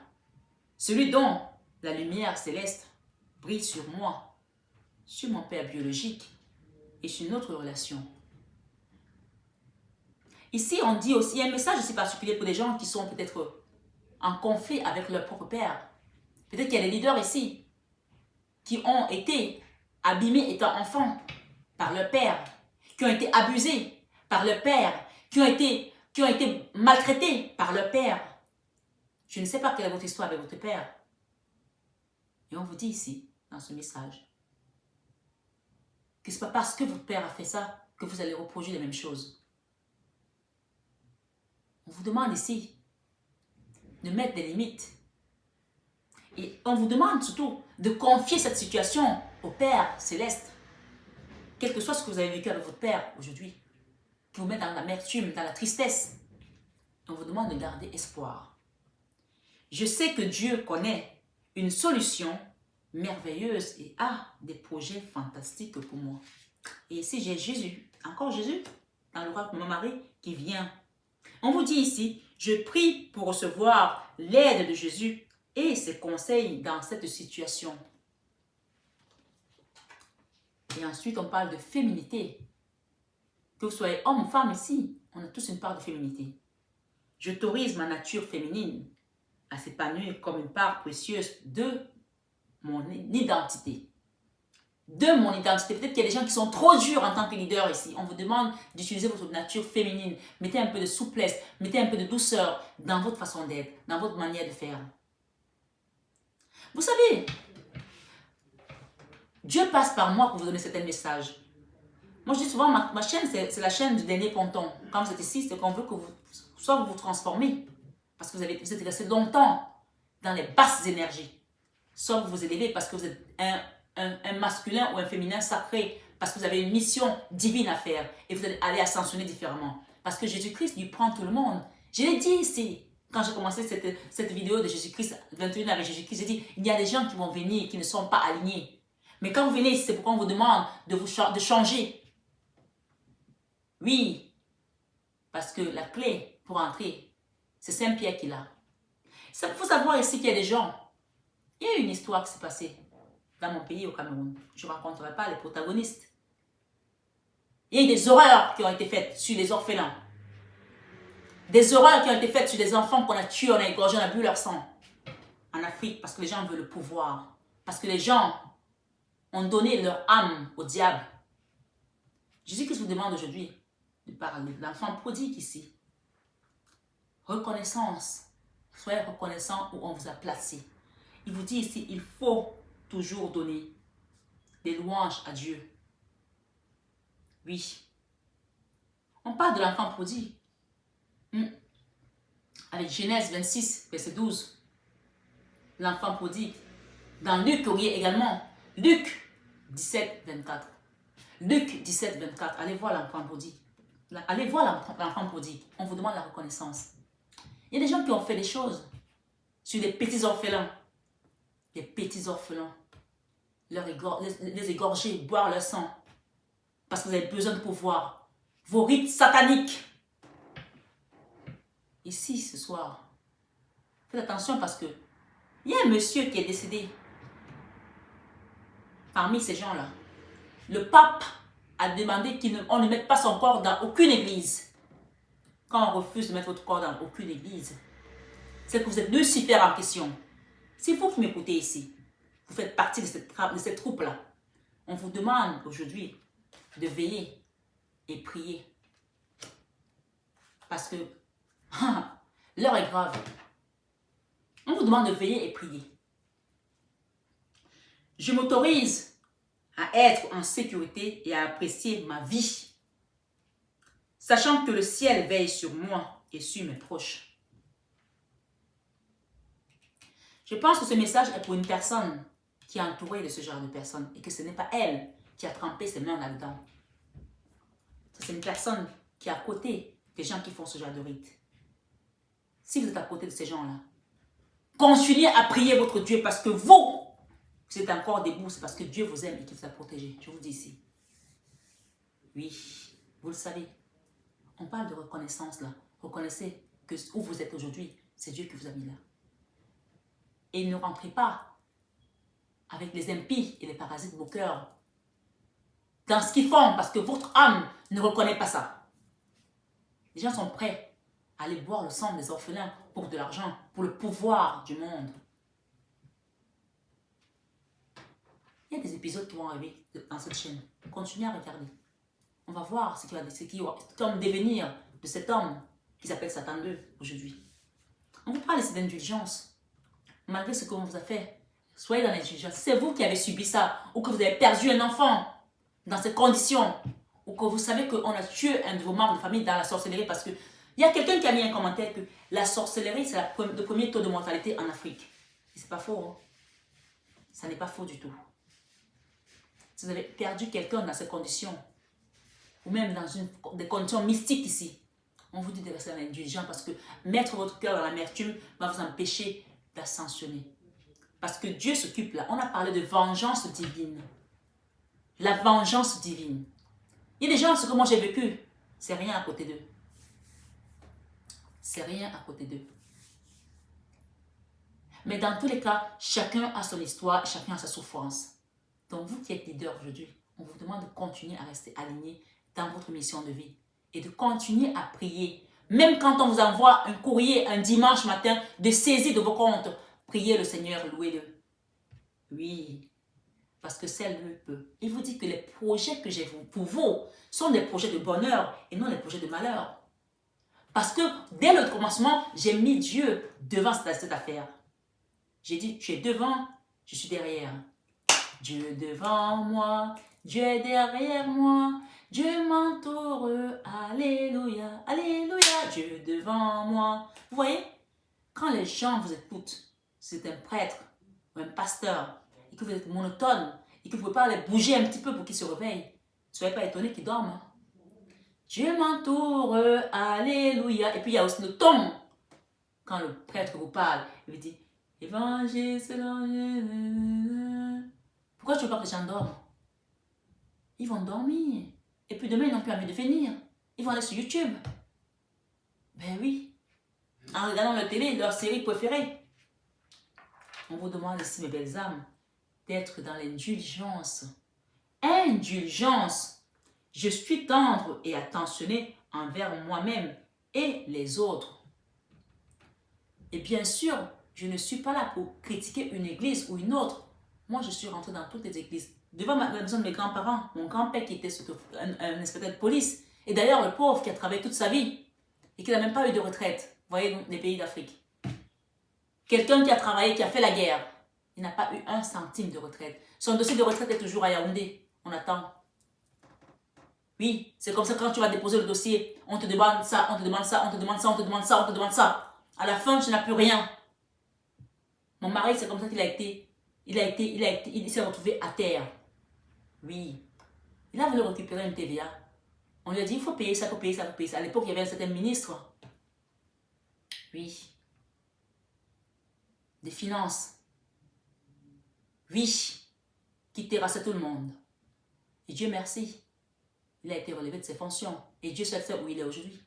celui dont la lumière céleste brille sur moi, sur mon Père biologique et sur notre relation. Ici, on dit aussi, il y a un message aussi particulier pour des gens qui sont peut-être en conflit avec leur propre Père. Peut-être qu'il y a des leaders ici qui ont été abîmés étant enfants par leur Père, qui ont été abusés par leur Père, qui ont été maltraités par leur Père. Je ne sais pas quelle est votre histoire avec votre Père. Et on vous dit ici, dans ce message, que ce n'est pas parce que votre Père a fait ça que vous allez reproduire les mêmes choses. On vous demande ici de mettre des limites. Et on vous demande surtout de confier cette situation au Père céleste. Quel que soit ce que vous avez vécu avec votre Père aujourd'hui, qui vous met dans l'amertume, dans la tristesse, on vous demande de garder espoir. Je sais que Dieu connaît une solution merveilleuse et a des projets fantastiques pour moi. Et ici, j'ai Jésus, encore Jésus, dans le roi de Marie qui vient. On vous dit ici, je prie pour recevoir l'aide de Jésus et ses conseils dans cette situation. Et ensuite, on parle de féminité. Que vous soyez homme ou femme ici, on a tous une part de féminité. J'autorise ma nature féminine à s'épanouir comme une part précieuse de mon identité. De mon identité. Peut-être qu'il y a des gens qui sont trop durs en tant que leader ici. On vous demande d'utiliser votre nature féminine. Mettez un peu de souplesse, mettez un peu de douceur dans votre façon d'être, dans votre manière de faire. Vous savez, Dieu passe par moi pour vous donner certains messages. Moi, je dis souvent, ma chaîne, c'est la chaîne du dernier ponton. Quand vous êtes ici, c'est qu'on veut que vous vous transformez. Parce que vous êtes resté longtemps dans les basses énergies. Soit vous vous élevez parce que vous êtes un masculin ou un féminin sacré, parce que vous avez une mission divine à faire et vous allez aller ascensionner différemment. Parce que Jésus-Christ lui prend tout le monde. Je l'ai dit ici, quand j'ai commencé cette vidéo de Jésus-Christ, 21 avec Jésus-Christ, j'ai dit, il y a des gens qui vont venir qui ne sont pas alignés. Mais quand vous venez ici, c'est pourquoi on vous demande de changer. Oui, parce que la clé pour entrer, c'est Saint-Pierre qui l'a. Il faut savoir ici qu'il y a des gens. Il y a une histoire qui s'est passée dans mon pays, au Cameroun. Je ne raconterai pas les protagonistes. Il y a eu des horreurs qui ont été faites sur les orphelins. Des horreurs qui ont été faites sur des enfants qu'on a tués, on a égorgés, on a bu leur sang. En Afrique, parce que les gens veulent le pouvoir. Parce que les gens ont donné leur âme au diable. Jésus-Christ vous demande aujourd'hui de parler de l'enfant prodigue ici. Reconnaissance. Soyez reconnaissant où on vous a placé. Il vous dit ici, il faut toujours donner des louanges à Dieu. Oui. On parle de l'enfant prodigue. Avec Genèse 26, verset 12. L'enfant prodigue. Dans Luc, vous voyez également. Luc 17, 24. Luc 17, 24. Allez voir l'enfant prodigue. Allez voir l'enfant prodigue. On vous demande la reconnaissance. Il y a des gens qui ont fait des choses sur des petits orphelins. Des petits orphelins. Les égorger, boire leur sang. Parce que vous avez besoin de pouvoir. Vos rites sataniques. Ici, ce soir, faites attention parce que il y a un monsieur qui est décédé. Parmi ces gens-là, le pape a demandé qu'on ne mette pas son corps dans aucune église. Quand on refuse de mettre votre corps dans aucune église, c'est que vous êtes Lucifer en question. C'est vous qui m'écoutez ici. Vous faites partie de cette troupe-là. On vous demande aujourd'hui de veiller et prier. Parce que l'heure est grave. On vous demande de veiller et prier. Je m'autorise à être en sécurité et à apprécier ma vie, sachant que le ciel veille sur moi et sur mes proches. Je pense que ce message est pour une personne qui est entourée de ce genre de personnes et que ce n'est pas elle qui a trempé ses mains là-dedans. C'est une personne qui est à côté des gens qui font ce genre de rite. Si vous êtes à côté de ces gens-là, continuez à prier votre Dieu parce que vous êtes encore debout, c'est parce que Dieu vous aime et qu'il vous a protégé. Je vous dis ici. Oui, vous le savez. On parle de reconnaissance là. Reconnaissez que où vous êtes aujourd'hui, c'est Dieu qui vous a mis là. Et ne rentrez pas avec les impies et les parasites de vos cœurs dans ce qu'ils font parce que votre âme ne reconnaît pas ça. Les gens sont prêts à aller boire le sang des orphelins pour de l'argent, pour le pouvoir du monde. Il y a des épisodes qui vont arriver dans cette chaîne. Continuez à regarder. On va voir ce qui va comme devenir de cet homme qui s'appelle Satan 2 aujourd'hui. On vous parle ici d'indulgence. Malgré ce qu'on vous a fait, soyez dans l'indulgence. C'est vous qui avez subi ça, ou que vous avez perdu un enfant dans ces conditions, ou que vous savez qu'on a tué un de vos membres de famille dans la sorcellerie, parce que il y a quelqu'un qui a mis un commentaire que la sorcellerie, c'est le premier taux de mortalité en Afrique. Et c'est pas faux. Hein? Ça n'est pas faux du tout. Si vous avez perdu quelqu'un dans ces conditions, ou même dans des conditions mystiques ici, on vous dit de rester indulgent parce que mettre votre cœur dans l'amertume va vous empêcher d'ascensionner. Parce que Dieu s'occupe là. On a parlé de vengeance divine. La vengeance divine. Il y a des gens, ce que moi j'ai vécu, c'est rien à côté d'eux. C'est rien à côté d'eux. Mais dans tous les cas, chacun a son histoire, chacun a sa souffrance. Donc vous qui êtes leader aujourd'hui, on vous demande de continuer à rester aligné dans votre mission de vie et de continuer à prier. Même quand on vous envoie un courrier un dimanche matin, de saisir de vos comptes, priez le Seigneur, louez-le. Oui, parce que seul lui peut. Il vous dit que les projets que j'ai pour vous sont des projets de bonheur et non des projets de malheur. Parce que dès le commencement, j'ai mis Dieu devant cette affaire. J'ai dit, tu es devant, je suis derrière. Dieu devant moi, Dieu est derrière moi. Dieu m'entoure, alléluia, alléluia. Dieu devant moi. Vous voyez, quand les gens vous écoutent, c'est un prêtre ou un pasteur, et que vous êtes monotone, et que vous ne pouvez pas les bouger un petit peu pour qu'ils se réveillent, ne soyez pas étonnés qu'ils dorment. Dieu m'entoure, alléluia. Et puis il y a aussi le ton. Quand le prêtre vous parle, il vous dit, évangile selon Jésus. Pourquoi tu veux pas que les gens dorment? Ils vont dormir. Et puis demain, ils n'ont plus envie de venir. Ils vont aller sur YouTube. Ben oui. En regardant la télé, leur série préférée. On vous demande ici, mes belles âmes, d'être dans l'indulgence. Indulgence. Je suis tendre et attentionné envers moi-même et les autres. Et bien sûr, je ne suis pas là pour critiquer une église ou une autre. Moi, je suis rentrée dans toutes les églises. Devant la maison de mes grands-parents, mon grand-père qui était un inspecteur de police. Et d'ailleurs, le pauvre qui a travaillé toute sa vie et qui n'a même pas eu de retraite. Vous voyez, les pays d'Afrique. Quelqu'un qui a travaillé, qui a fait la guerre. Il n'a pas eu un centime de retraite. Son dossier de retraite est toujours à Yaoundé. On attend. Oui, c'est comme ça quand tu vas déposer le dossier. On te demande ça, on te demande ça, on te demande ça, on te demande ça, on te demande ça. À la fin, tu n'as plus rien. Mon mari, c'est comme ça qu'il a été. Il s'est retrouvé à terre. Oui. Il a voulu récupérer une TVA. On lui a dit, il faut payer ça, il faut payer ça, il faut payer ça. À l'époque, il y avait un certain ministre. Oui. Des finances. Oui. Qui terrassait tout le monde. Et Dieu merci. Il a été relevé de ses fonctions. Et Dieu seul sait où il est aujourd'hui.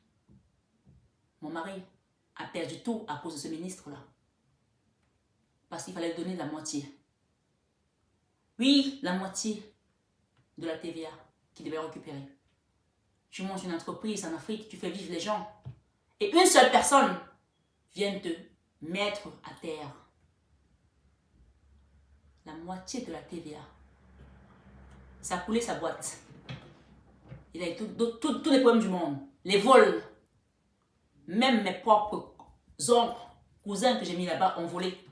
Mon mari a perdu tout à cause de ce ministre-là. Parce qu'il fallait donner la moitié. Oui, la moitié de la TVA qu'il devait récupérer. Tu montes une entreprise en Afrique, tu fais vivre les gens. Et une seule personne vient te mettre à terre. La moitié de la TVA. Ça a coulé sa boîte. Il a eu tous les problèmes du monde. Les vols. Même mes propres oncles, cousins que j'ai mis là-bas ont volé.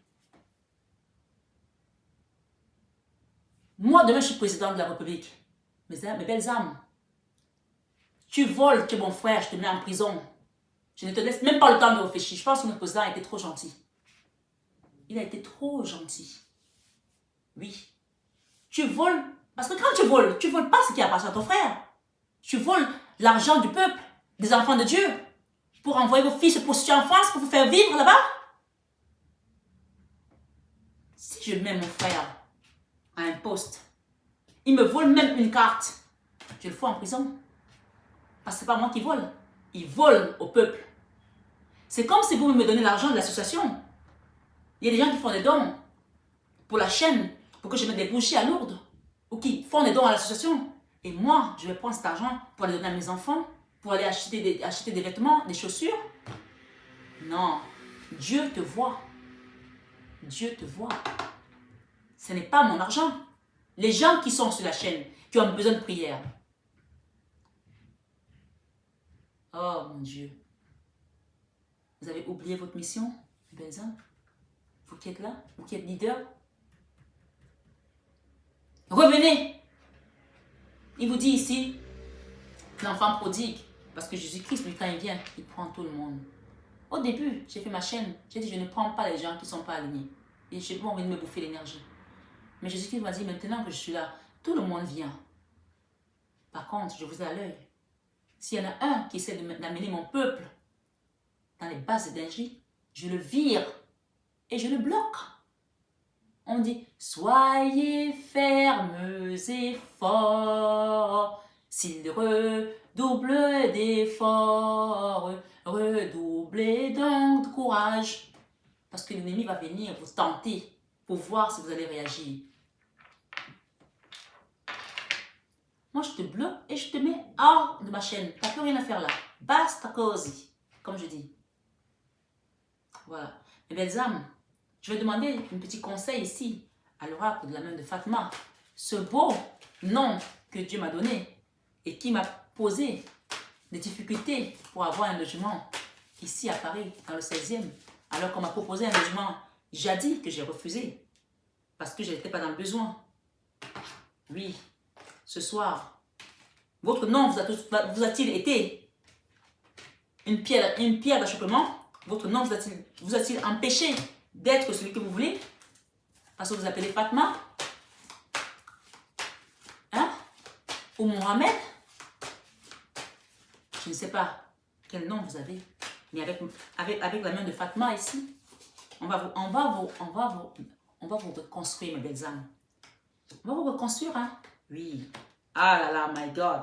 Moi, demain, je suis président de la République. Mes belles âmes. Tu voles, tu es mon frère, je te mets en prison. Je ne te laisse même pas le temps de réfléchir. Je pense que notre président a été trop gentil. Il a été trop gentil. Oui. Tu voles. Parce que quand tu voles pas ce qui appartient à ton frère. Tu voles l'argent du peuple, des enfants de Dieu, pour envoyer vos fils se prostituer en France, pour vous faire vivre là-bas. Si je mets mon frère à un poste, il me vole même une carte, je le fous en prison. Parce que ce n'est pas moi qui vole. Il vole au peuple. C'est comme si vous me donnez l'argent de l'association. Il y a des gens qui font des dons pour la chaîne, pour que je mette des bougies à Lourdes, ou qui font des dons à l'association. Et moi, je vais prendre cet argent pour aller donner à mes enfants, pour aller acheter des vêtements, des chaussures. Non, Dieu te voit. Dieu te voit. Ce n'est pas mon argent. Les gens qui sont sur la chaîne, qui ont besoin de prière. Oh mon Dieu. Vous avez oublié votre mission, belles âmes? Vous qui êtes là, vous qui êtes leader. Revenez. Il vous dit ici, l'enfant prodigue, parce que Jésus-Christ, lui, quand il vient, il prend tout le monde. Au début, j'ai fait ma chaîne, j'ai dit, je ne prends pas les gens qui ne sont pas alignés. Et je n'ai pas envie de me bouffer l'énergie. Mais Jésus-Christ m'a dit, maintenant que je suis là, tout le monde vient. Par contre, je vous ai à l'œil. S'il y en a un qui essaie d'amener mon peuple dans les bases d'énergie, je le vire et je le bloque. On dit, soyez fermes et forts, s'il redouble d'efforts, redoublez donc de courage. Parce que l'ennemi va venir vous tenter pour voir si vous allez réagir. Moi, je te bloque et je te mets hors de ma chaîne. Tu n'as plus rien à faire là. Basta così, comme je dis. Voilà. Mes belles âmes, je vais demander un petit conseil ici à l'oracle de la main de Fatma. Ce beau nom que Dieu m'a donné et qui m'a posé des difficultés pour avoir un logement ici à Paris, dans le 16e, alors qu'on m'a proposé un logement jadis que j'ai refusé parce que je n'étais pas dans le besoin. Oui, ce soir, votre nom vous a-t-il été une pierre d'achoppement? Votre nom vous a-t-il empêché d'être celui que vous voulez? Parce que vous appelez Fatma? Hein? Ou Mohamed? Je ne sais pas quel nom vous avez. Mais avec la main de Fatma ici, on va vous reconstruire, mes belles âmes. On va vous reconstruire, hein? Oui. Ah là là, my God.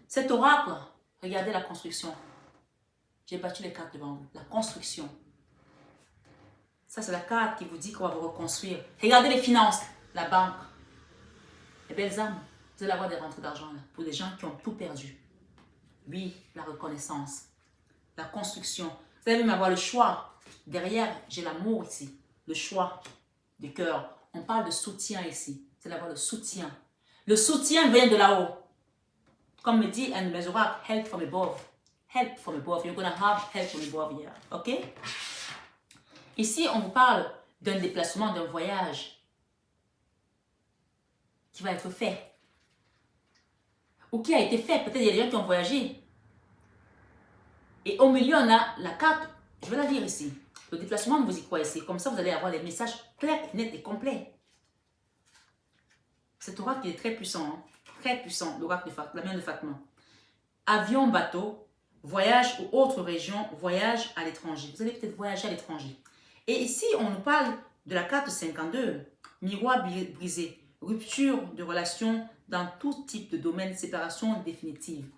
Cet oracle, regardez la construction. J'ai battu les cartes devant vous. La construction. Ça, c'est la carte qui vous dit qu'on va vous reconstruire. Regardez les finances, la banque. Les belles âmes, vous allez avoir des rentrées d'argent là, pour des gens qui ont tout perdu. Oui, la reconnaissance, la construction. Vous allez même avoir le choix. Derrière, j'ai l'amour ici. Le choix du cœur. On parle de soutien ici. Vous allez avoir le soutien. Le soutien vient de là-haut. Comme me dit un de mes oracles, help from above. Help from above. You're going to have help from above here. OK? Ici, on vous parle d'un déplacement, d'un voyage qui va être fait. Ou qui a été fait. Peut-être il y a des gens qui ont voyagé. Et au milieu, on a la carte. Je vais la lire ici. Le déplacement, vous y croyez. Comme ça, vous allez avoir les messages clairs, nets et complets. Cet oracle est très puissant. Hein? Très puissant, l'oracle de la main de Fatma. Avion, bateau, voyage ou autre région, voyage à l'étranger. Vous allez peut-être voyager à l'étranger. Et ici, on nous parle de la carte 52. Miroir brisé. Rupture de relations dans tout type de domaine, séparation définitive.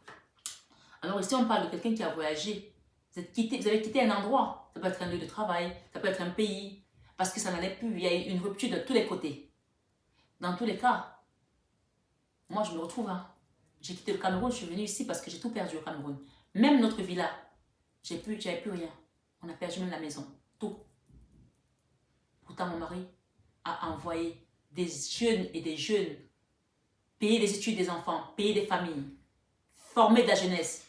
Alors ici, on parle de quelqu'un qui a voyagé. Vous avez quitté un endroit. Ça peut être un lieu de travail, ça peut être un pays. Parce que ça n'allait plus. Il y a eu une rupture de tous les côtés. Dans tous les cas, moi, je me retrouve. Hein. J'ai quitté le Cameroun, je suis venue ici parce que j'ai tout perdu au Cameroun. Même notre villa, j'avais plus rien. On a perdu même la maison. Tout. Pourtant, mon mari a envoyé des jeunes et des jeunes payer les études des enfants, payer des familles, former de la jeunesse.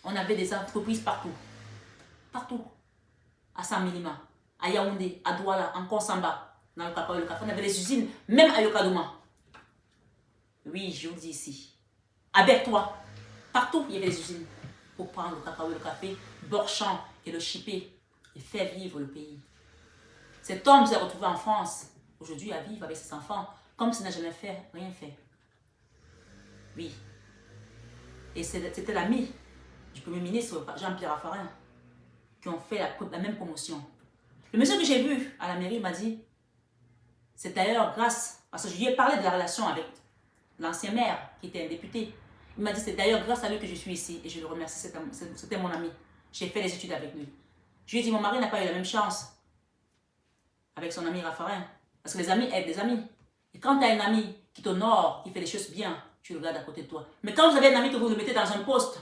On avait des entreprises partout. Partout. À Saint-Milima, à Yaoundé, à Douala, en Konsamba, dans le cacao et le café. On avait les usines, même à Yokadouma. Oui, je vous dis ici. À Bertois, partout, il y avait des usines pour prendre le cacao et le café, Borchamp et le chipper et faire vivre le pays. Cet homme s'est retrouvé en France, aujourd'hui à vivre avec ses enfants, comme s'il n'a jamais rien fait. Oui. Et c'était l'ami du Premier ministre Jean-Pierre Raffarin qui ont fait la même promotion. Le monsieur que j'ai vu à la mairie m'a dit, c'est d'ailleurs grâce, parce que je lui ai parlé de la relation avec l'ancien maire qui était un député. Il m'a dit, c'est d'ailleurs grâce à lui que je suis ici et je le remercie, c'était mon ami. J'ai fait les études avec lui. Je lui ai dit, mon mari n'a pas eu la même chance avec son ami Raffarin. Parce que les amis aident les amis. Et quand tu as un ami qui t'honore, qui fait les choses bien, tu le gardes à côté de toi. Mais quand vous avez un ami que vous le mettez dans un poste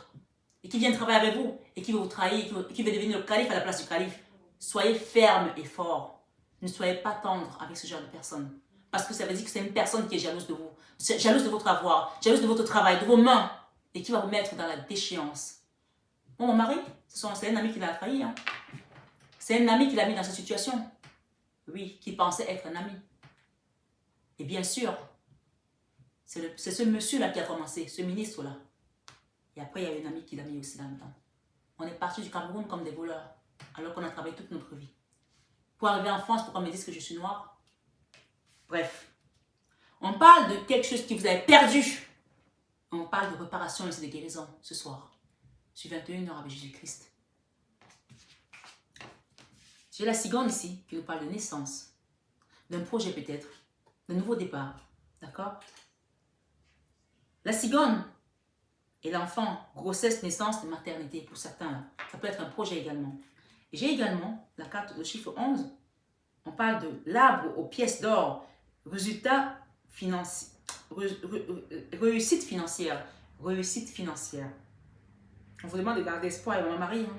et qui vient travailler avec vous et qui veut vous trahir, qui veut devenir le calife à la place du calife, soyez ferme et fort. Ne soyez pas tendre avec ce genre de personne. Parce que ça veut dire que c'est une personne qui est jalouse de vous, jalouse de votre avoir, jalouse de votre travail, de vos mains, et qui va vous mettre dans la déchéance. Bon, mon mari, c'est un ami qui l'a trahi. Hein. C'est un ami qui l'a mis dans cette situation. Oui, qui pensait être un ami. Et bien sûr, c'est ce monsieur-là qui a commencé, ce ministre-là. Et après, il y a une amie qui l'a mis aussi là-dedans. On est parti du Cameroun comme des voleurs, alors qu'on a travaillé toute notre vie. Pour arriver en France, pourquoi on me dit que je suis noire? Bref. On parle de quelque chose qui vous avez perdu. On parle de réparation et de guérison ce soir. Sur 21h avec Jésus-Christ. J'ai la cigogne ici qui nous parle de naissance. d'un projet peut-être, d'un nouveau départ. D'accord? La cigogne et l'enfant, grossesse, naissance, maternité pour certains. Là. Ça peut être un projet également. J'ai également la carte de chiffre 11. On parle de l'arbre aux pièces d'or. Résultat financier. Réussite financière. Réussite financière. On vous demande de garder espoir. Et Maman Marie, hein.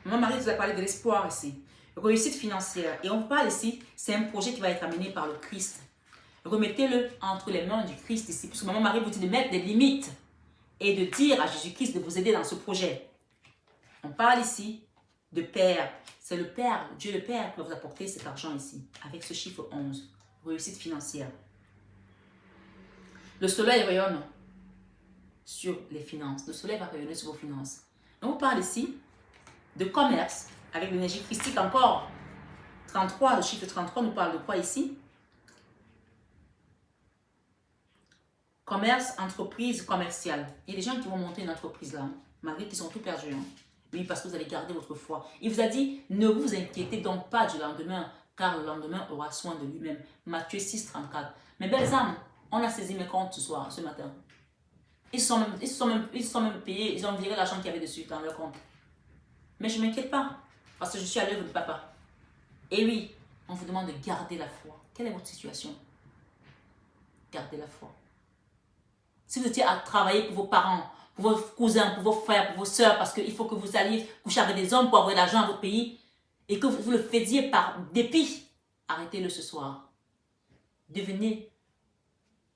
Maman Marie vous a parlé de l'espoir ici. Réussite financière. Et on parle ici, c'est un projet qui va être amené par le Christ. Remettez-le entre les mains du Christ ici. Parce que Maman Marie vous dit de mettre des limites et de dire à Jésus-Christ de vous aider dans ce projet. On parle ici de Père. C'est le Père, Dieu le Père qui va vous apporter cet argent ici, avec ce chiffre 11. Réussite financière. Le soleil rayonne sur les finances. Le soleil va rayonner sur vos finances. Donc on parle ici de commerce, avec l'énergie christique encore. 33, le chiffre 33 nous parle de quoi ici? Commerce, entreprise, commerciale. Il y a des gens qui vont monter une entreprise là, malgré qu'ils sont tout perdus. Hein. Oui, parce que vous allez garder votre foi. Il vous a dit, ne vous inquiétez donc pas du lendemain, car le lendemain aura soin de lui-même. Matthieu 6, 34. Mes belles âmes, on a saisi mes comptes ce matin. Ils se sont même payés, ils ont viré l'argent qu'il y avait dessus dans leur compte. Mais je ne m'inquiète pas, parce que je suis à l'œuvre de papa. Et oui, on vous demande de garder la foi. Quelle est votre situation? Gardez la foi. Si vous étiez à travailler pour vos parents, pour vos cousins, pour vos frères, pour vos soeurs, parce qu'il faut que vous alliez coucher avec des hommes pour avoir de l'argent à votre pays, et que vous le faisiez par dépit, arrêtez-le ce soir. Devenez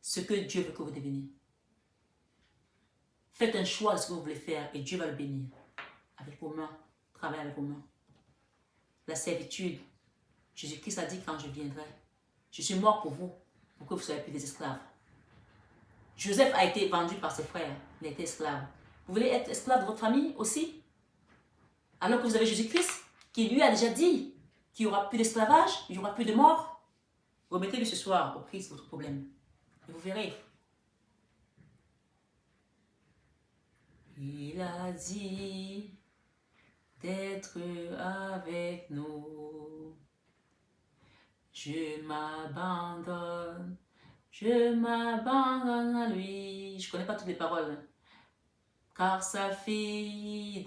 ce que Dieu veut que vous deveniez. Faites un choix de ce que vous voulez faire et Dieu va le bénir. Avec vos mains, travaillez avec vos mains. La servitude. Jésus-Christ a dit quand je viendrai, je suis mort pour vous ne soyez plus des esclaves. Joseph a été vendu par ses frères, il a été esclave. Vous voulez être esclave de votre famille aussi? Alors que vous avez Jésus-Christ qui lui a déjà dit qu'il n'y aura plus d'esclavage, il n'y aura plus de mort. Remettez-le ce soir au Christ votre problème. Et vous verrez. Il a dit d'être avec nous. Je m'abandonne à lui. Je ne connais pas toutes les paroles. Car sa fidélité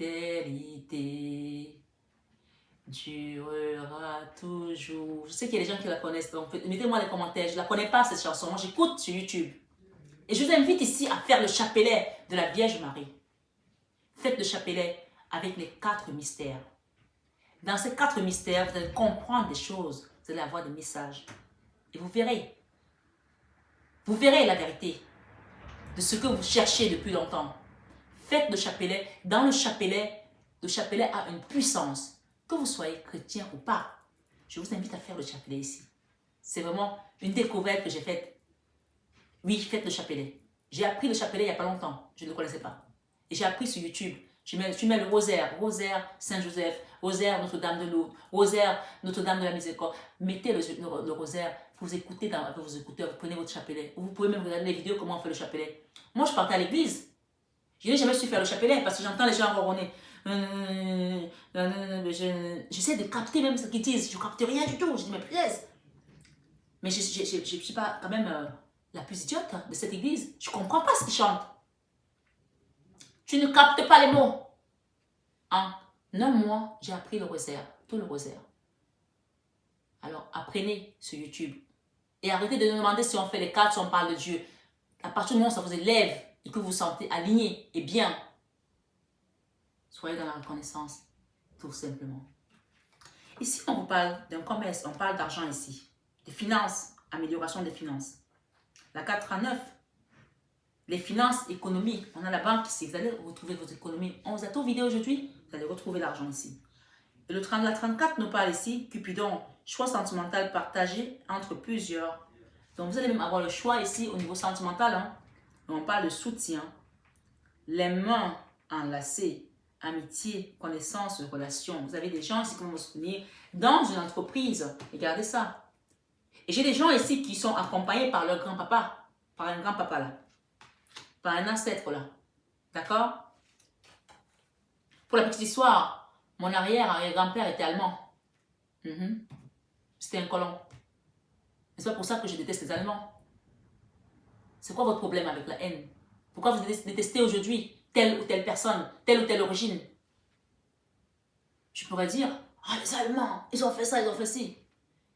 durera toujours. Je sais qu'il y a des gens qui la connaissent, donc mettez-moi les commentaires. Je ne la connais pas cette chanson. Moi, j'écoute sur YouTube. Et je vous invite ici à faire le chapelet de la Vierge Marie. Faites le chapelet avec les 4 mystères. Dans ces 4 mystères, vous allez comprendre des choses. Vous allez avoir des messages. Et vous verrez. Vous verrez la vérité de ce que vous cherchez depuis longtemps. Faites le chapelet. Dans le chapelet a une puissance. Que vous soyez chrétien ou pas, je vous invite à faire le chapelet ici. C'est vraiment une découverte que j'ai faite. Oui, faites le chapelet. J'ai appris le chapelet il n'y a pas longtemps. Je ne le connaissais pas. Et j'ai appris sur YouTube. Tu mets le rosaire, rosaire Saint-Joseph, rosaire Notre-Dame de Lourdes, rosaire Notre-Dame de la Miséricorde. Mettez le rosaire, vous écoutez avec vos écouteurs, vous prenez votre chapelet. Vous pouvez même regarder les vidéos comment on fait le chapelet. Moi, je partais à l'église. Je n'ai jamais su faire le chapelet parce que j'entends les gens ronronner. J'essaie de capter même ce qu'ils disent. Je ne capte rien du tout. Je dis, mais plaise. Mais je ne suis pas quand même la plus idiote de cette église. Je ne comprends pas ce qu'ils chantent. Tu ne captes pas les mots. En un mois, j'ai appris le rosaire, tout le rosaire. Alors, apprenez sur YouTube. Et arrêtez de nous demander si on fait les 4, si on parle de Dieu. À partir du moment où ça vous élève et que vous vous sentez aligné et bien, soyez dans la reconnaissance, tout simplement. Ici, on vous parle d'un commerce, on parle d'argent ici. Des finances, amélioration des finances. La 439. Les finances, économie. On a la banque ici. Vous allez retrouver vos économies. On vous a tout vidé aujourd'hui. Vous allez retrouver l'argent ici. Et la 34 nous parle ici. Cupidon, choix sentimental partagé entre plusieurs. Donc vous allez même avoir le choix ici au niveau sentimental. Hein. On parle de soutien. Les mains enlacées. Amitié, connaissance, relation. Vous avez des gens ici qui vont vous soutenir dans une entreprise. Regardez ça. Et j'ai des gens ici qui sont accompagnés par leur grand-papa. Par un grand-papa là. Par un ancêtre là. D'accord? Pour la petite histoire, mon arrière-grand-père était allemand. C'était un colon. C'est pas pour ça que je déteste les Allemands. C'est quoi votre problème avec la haine? Pourquoi vous détestez aujourd'hui telle ou telle personne, telle ou telle origine? Je pourrais dire, ah, les Allemands, ils ont fait ça, ils ont fait ci.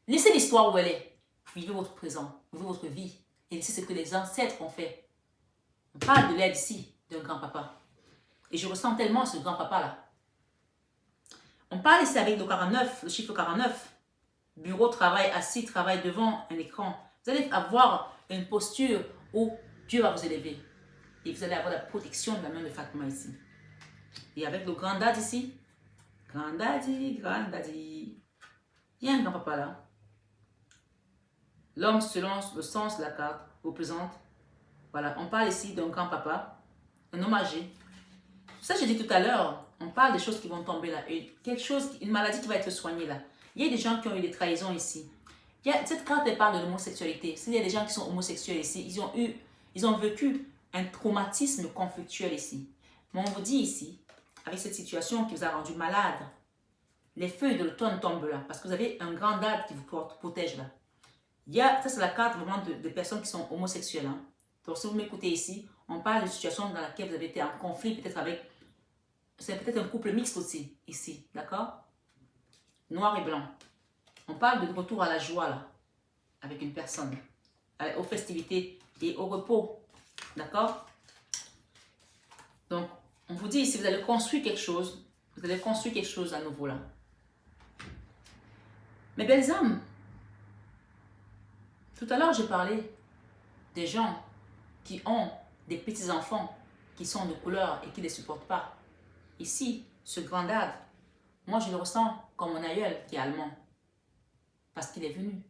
Laissez l'histoire où elle est. Vivez votre présent, vivez votre vie. Et laissez ce que les ancêtres ont fait. On parle de l'aide ici, d'un grand-papa. Et je ressens tellement ce grand-papa-là. On parle ici avec le 49, le chiffre 49. Bureau, travail, assis, travail devant un écran. Vous allez avoir une posture où Dieu va vous élever. Et vous allez avoir la protection de la main de Fatma ici. Et avec le grand dad ici. Grand daddy, grand daddy. Il y a un grand-papa là. L'homme selon le sens de la carte représente. Voilà, on parle ici d'un grand-papa, un homme âgé. Ça, j'ai dit tout à l'heure, on parle des choses qui vont tomber là. Quelque chose, une maladie qui va être soignée là. Il y a des gens qui ont eu des trahisons ici. Cette carte, elle parle de l'homosexualité. S'il y a des gens qui sont homosexuels ici, ils ont vécu un traumatisme conflictuel ici. Mais on vous dit ici, avec cette situation qui vous a rendu malade, les feuilles de l'automne tombent là, parce que vous avez un grand dad qui vous protège là. Ça, c'est la carte vraiment de personnes qui sont homosexuelles. Hein. Donc, si vous m'écoutez ici, on parle d'une situation dans laquelle vous avez été en conflit, peut-être avec... C'est peut-être un couple mixte aussi, ici, d'accord? Noir et blanc. On parle de retour à la joie, là, avec une personne, aux festivités et au repos, d'accord? Donc, on vous dit ici, vous allez construire quelque chose, à nouveau, là. Mes belles âmes, tout à l'heure, j'ai parlé des gens qui ont des petits-enfants qui sont de couleur et qui ne les supportent pas. Ici, ce grand dad, moi je le ressens comme mon aïeul qui est allemand. Parce qu'il est venu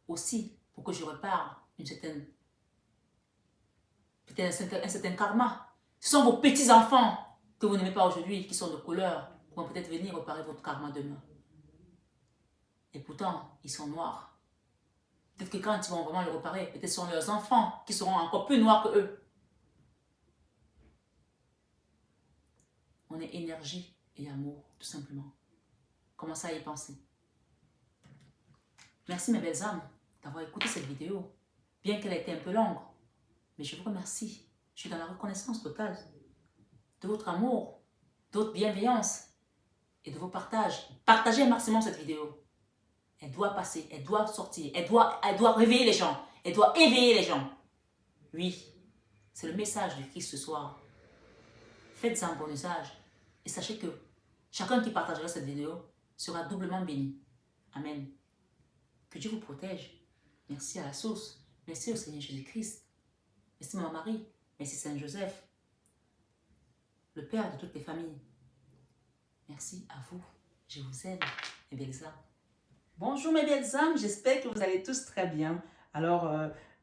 aussi pour que je repare peut-être un certain karma. Ce sont vos petits-enfants que vous n'aimez pas aujourd'hui, qui sont de couleur, qui vont peut-être venir réparer votre karma demain. Et pourtant, ils sont noirs. Peut-être que quand ils vont vraiment le réparer, peut-être ce sont leurs enfants qui seront encore plus noirs que eux. On est énergie et amour, tout simplement. Commencez à y penser. Merci mes belles âmes d'avoir écouté cette vidéo, bien qu'elle ait été un peu longue. Mais je vous remercie. Je suis dans la reconnaissance totale de votre amour, de votre bienveillance et de vos partages. Partagez un maximum cette vidéo. Elle doit passer, elle doit sortir, elle doit réveiller les gens, elle doit éveiller les gens. Oui, c'est le message du Christ ce soir. Faites-en un bon usage et sachez que chacun qui partagera cette vidéo sera doublement béni. Amen. Que Dieu vous protège. Merci à la source. Merci au Seigneur Jésus-Christ. Merci Maman Marie. Merci Saint Joseph, le Père de toutes les familles. Merci à vous. Je vous aime, mes belles âmes. Bonjour mes belles âmes, j'espère que vous allez tous très bien. Alors,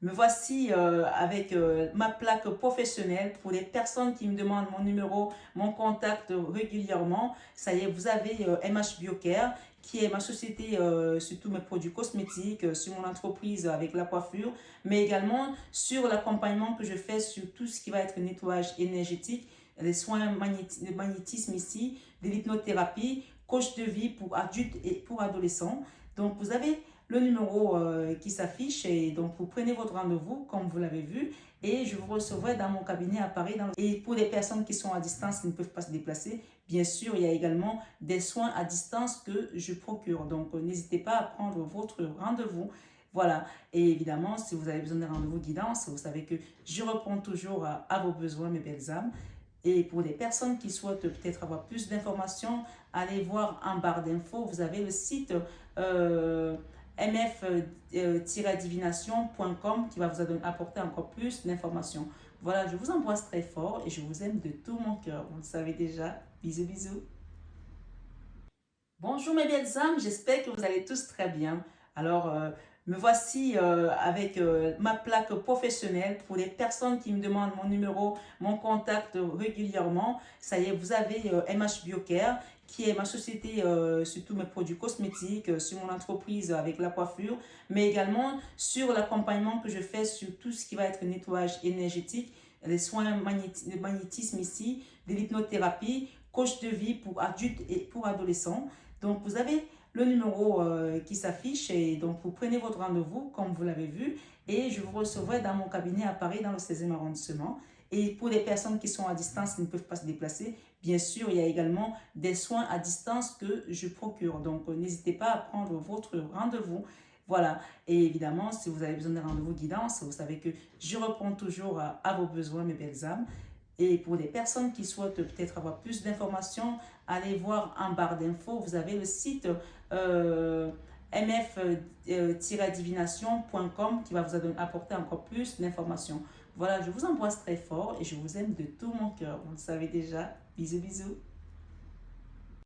me voici avec ma plaque professionnelle pour les personnes qui me demandent mon numéro, mon contact régulièrement. Ça y est, vous avez MH Biocare, qui est ma société sur tous mes produits cosmétiques, sur mon entreprise avec la coiffure, mais également sur l'accompagnement que je fais sur tout ce qui va être nettoyage énergétique, les soins de magnétisme ici, de l'hypnothérapie, coach de vie pour adultes et pour adolescents. Donc, vous avez le numéro qui s'affiche et donc vous prenez votre rendez-vous comme vous l'avez vu et je vous recevrai dans mon cabinet à Paris. Et pour les personnes qui sont à distance, qui ne peuvent pas se déplacer, bien sûr, il y a également des soins à distance que je procure. Donc, n'hésitez pas à prendre votre rendez-vous. Voilà, et évidemment, si vous avez besoin d'un rendez-vous guidance, vous savez que je réponds toujours à vos besoins, mes belles âmes. Et pour les personnes qui souhaitent peut-être avoir plus d'informations, allez voir en barre d'infos, vous avez le site mf-divination.com qui va vous apporter encore plus d'informations. Voilà, je vous embrasse très fort et je vous aime de tout mon cœur. Vous le savez déjà. Bisous, bisous. Bonjour mes belles âmes, j'espère que vous allez tous très bien. Alors, me voici avec ma plaque professionnelle pour les personnes qui me demandent mon numéro, mon contact régulièrement. Ça y est, vous avez MH Biocare, qui est ma société sur tous mes produits cosmétiques, sur mon entreprise avec la coiffure, mais également sur l'accompagnement que je fais sur tout ce qui va être nettoyage énergétique, les soins de magnétisme ici, de l'hypnothérapie, coach de vie pour adultes et pour adolescents. Donc, vous avez le numéro qui s'affiche et donc vous prenez votre rendez-vous comme vous l'avez vu et je vous recevrai dans mon cabinet à Paris dans le 16e arrondissement. Et pour les personnes qui sont à distance, qui ne peuvent pas se déplacer, bien sûr, il y a également des soins à distance que je procure. Donc, n'hésitez pas à prendre votre rendez-vous. Voilà. Et évidemment, si vous avez besoin d'un rendez-vous guidance, vous savez que je réponds toujours à vos besoins, mes belles âmes. Et pour les personnes qui souhaitent peut-être avoir plus d'informations, allez voir en barre d'infos. Vous avez le site mf-divination.com qui va vous apporter encore plus d'informations. Voilà, je vous embrasse très fort et je vous aime de tout mon cœur. Vous le savez déjà. Bisous, bisous.